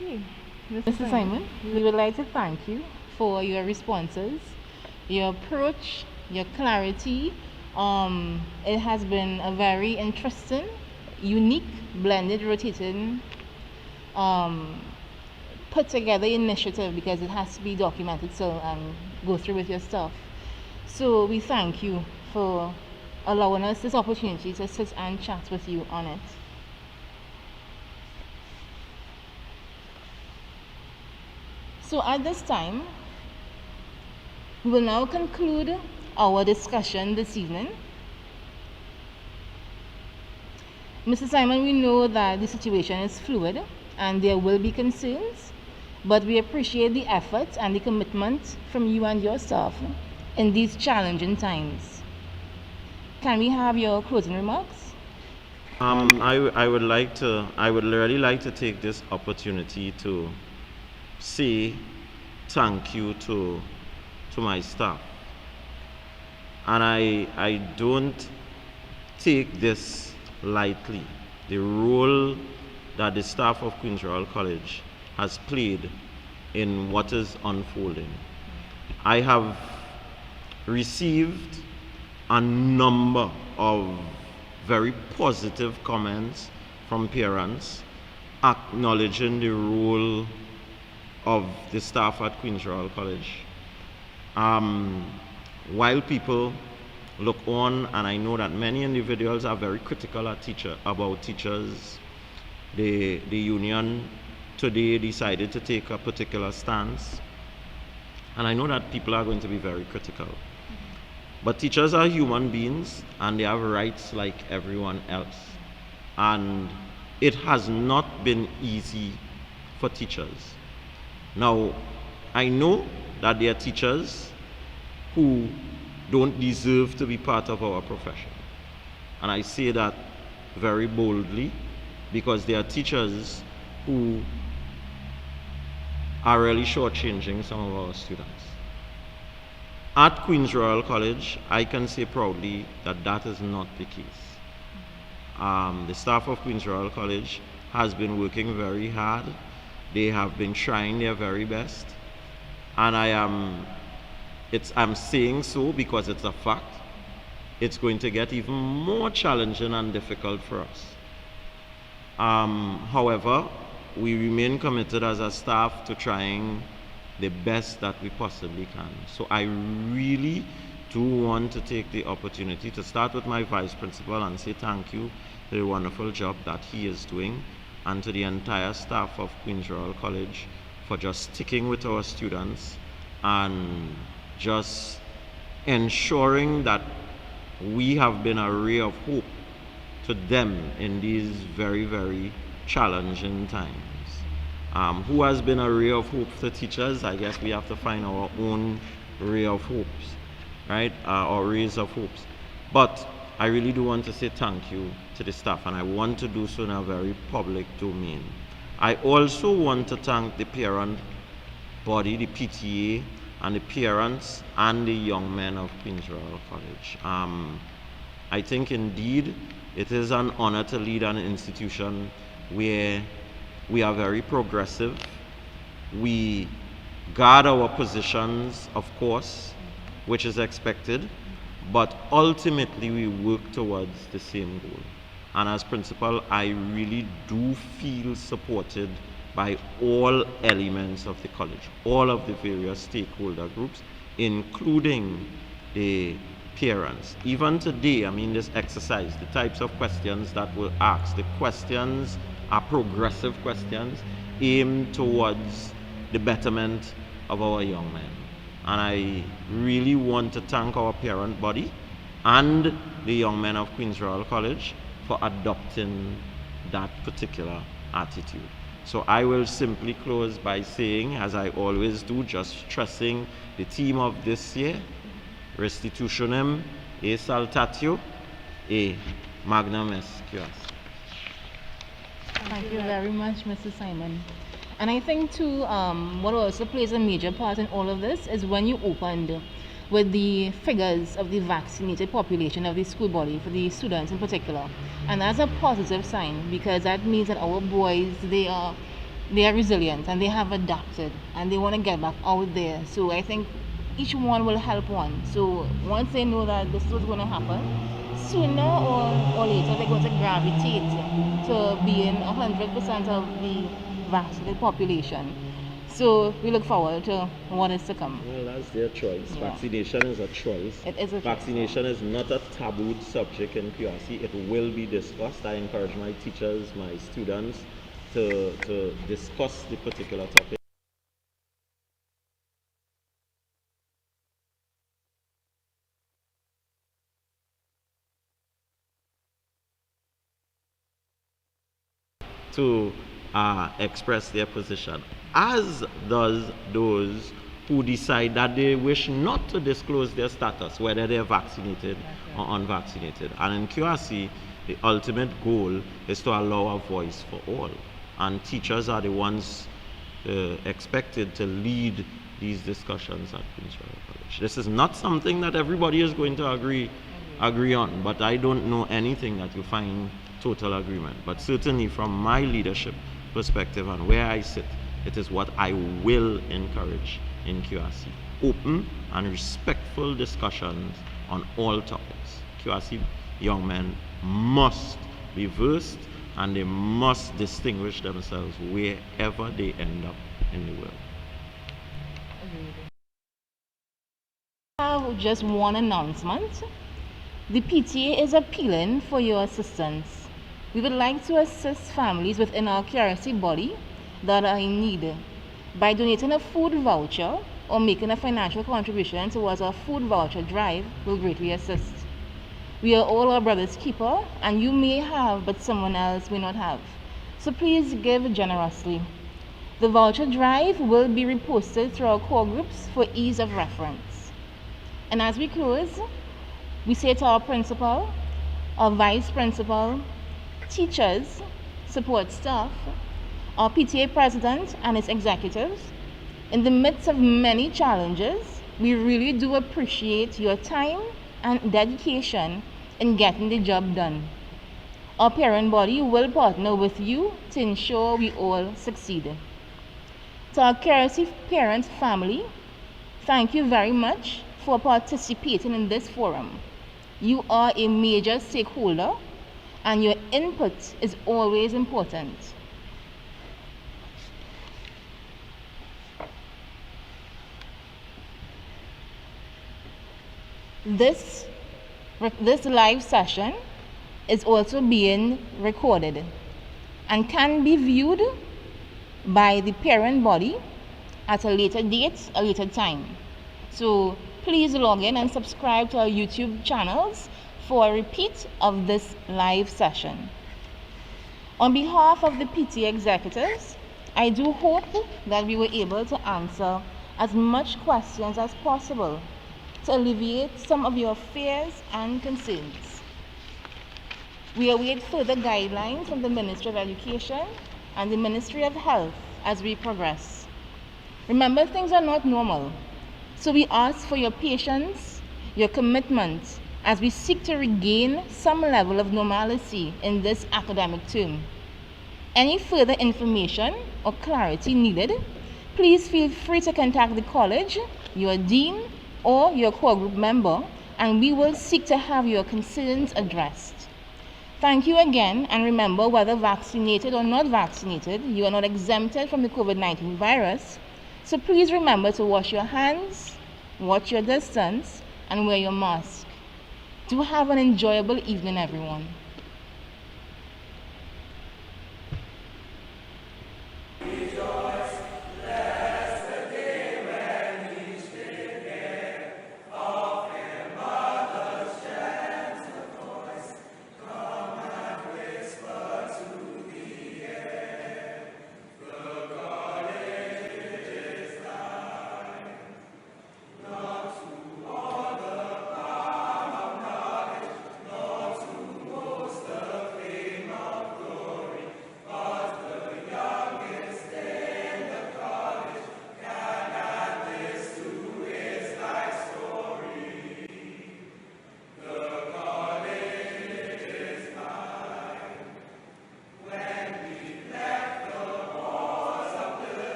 Okay. Mr. Simon, we would like to thank you for your responses, your approach, your clarity. It has been a very interesting, unique, blended, rotating, put together initiative, because it has to be documented and go through with your stuff. So we thank you for allowing us this opportunity to sit and chat with you on it. So at this time, we will now conclude our discussion this evening. Mr. Simon, we know that the situation is fluid and there will be concerns, but we appreciate the effort and the commitment from you and your staff in these challenging times. Can we have your closing remarks? I would really like to take this opportunity to say thank you to my staff. And I don't take this lightly. The role that the staff of Queen's Royal College has played in what is unfolding. I have received a number of very positive comments from parents acknowledging the role of the staff at Queen's Royal College. While people look on, and I know that many individuals are very critical about teachers, the union today decided to take a particular stance, and I know that people are going to be very critical. But teachers are human beings and they have rights like everyone else. And it has not been easy for teachers. Now, I know that there are teachers who don't deserve to be part of our profession. And I say that very boldly because there are teachers who are really shortchanging some of our students. At Queen's Royal College, I can say proudly that that is not the case. The staff of Queen's Royal College has been working very hard. They have been trying their very best. And I'm saying so because it's a fact. It's going to get even more challenging and difficult for us. However, we remain committed as a staff to trying the best that we possibly can. So I really do want to take the opportunity to start with my vice principal and say thank you for the wonderful job that he is doing, and to the entire staff of Queen's Royal College for just sticking with our students and just ensuring that we have been a ray of hope to them in these very, very challenging times. Who has been a ray of hope to teachers? I guess we have to find our own ray of hopes, right? Or rays of hopes. But I really do want to say thank you to the staff, and I want to do so in a very public domain. I also want to thank the parent body, the PTA, and the parents and the young men of Queen's Royal College. I think indeed it is an honor to lead an institution where we are very progressive. We guard our positions, of course, which is expected, but ultimately we work towards the same goal. And as principal, I really do feel supported by all elements of the college, all of the various stakeholder groups, including the parents. Even today, I mean, this exercise, the types of questions that were asked, the questions are progressive questions aimed towards the betterment of our young men. And I really want to thank our parent body and the young men of Queen's Royal College for adopting that particular attitude. So I will simply close by saying, as I always do, just stressing the theme of this year: Restitutionem e saltatio e magnum est QRC. Thank you very much, Mr. Simon. And I think too, what also plays a major part in all of this is when you opened with the figures of the vaccinated population of the school body, for the students in particular. And that's a positive sign, because that means that our boys, they are resilient and they have adapted and they want to get back out there. So I think each one will help one. So once they know that this was going to happen, sooner or later they're going to gravitate to being 100% of the vaccinated population. So we look forward to what is to come. Well, that's their choice. Yeah. Vaccination is a choice. It is a choice. Vaccination is not a tabooed subject in QRC. It will be discussed. I encourage my teachers, my students to discuss the particular topic. To express their position, as does those who decide that they wish not to disclose their status, whether they're vaccinated or unvaccinated. And in QRC, the ultimate goal is to allow a voice for all. And teachers are the ones expected to lead these discussions at Queen's Royal College. This is not something that everybody is going to agree on, but I don't know anything that you find total agreement. But certainly from my leadership perspective and where I sit, it is what I will encourage in QRC. Open and respectful discussions on all topics. QRC young men must be versed and they must distinguish themselves wherever they end up in the world. just one announcement. The PTA is appealing for your assistance. We would like to assist families within our QRC body that are in need. By donating a food voucher or making a financial contribution towards our food voucher drive will greatly assist. We are all our brother's keeper, and you may have, but someone else may not have. So please give generously. The voucher drive will be reposted through our core groups for ease of reference. And as we close, we say to our principal, our vice principal, teachers, support staff, our PTA president and its executives, in the midst of many challenges, we really do appreciate your time and dedication in getting the job done. Our parent body will partner with you to ensure we all succeed. To our QRC parent family, thank you very much for participating in this forum. You are a major stakeholder, and your input is always important. This live session is also being recorded and can be viewed by the parent body at a later date, a later time. So please log in and subscribe to our YouTube channels for a repeat of this live session. On behalf of the PTA executives, I do hope that we were able to answer as much questions as possible to alleviate some of your fears and concerns. We await further guidelines from the Ministry of Education and the Ministry of Health as we progress. Remember, things are not normal, so we ask for your patience, your commitment, as we seek to regain some level of normalcy in this academic term. Any further information or clarity needed, please feel free to contact the college, your dean, or your core group member, and we will seek to have your concerns addressed. Thank you again, and remember, whether vaccinated or not vaccinated, you are not exempted from the COVID-19 virus, so please remember to wash your hands, watch your distance, and wear your mask. Do have an enjoyable evening, everyone.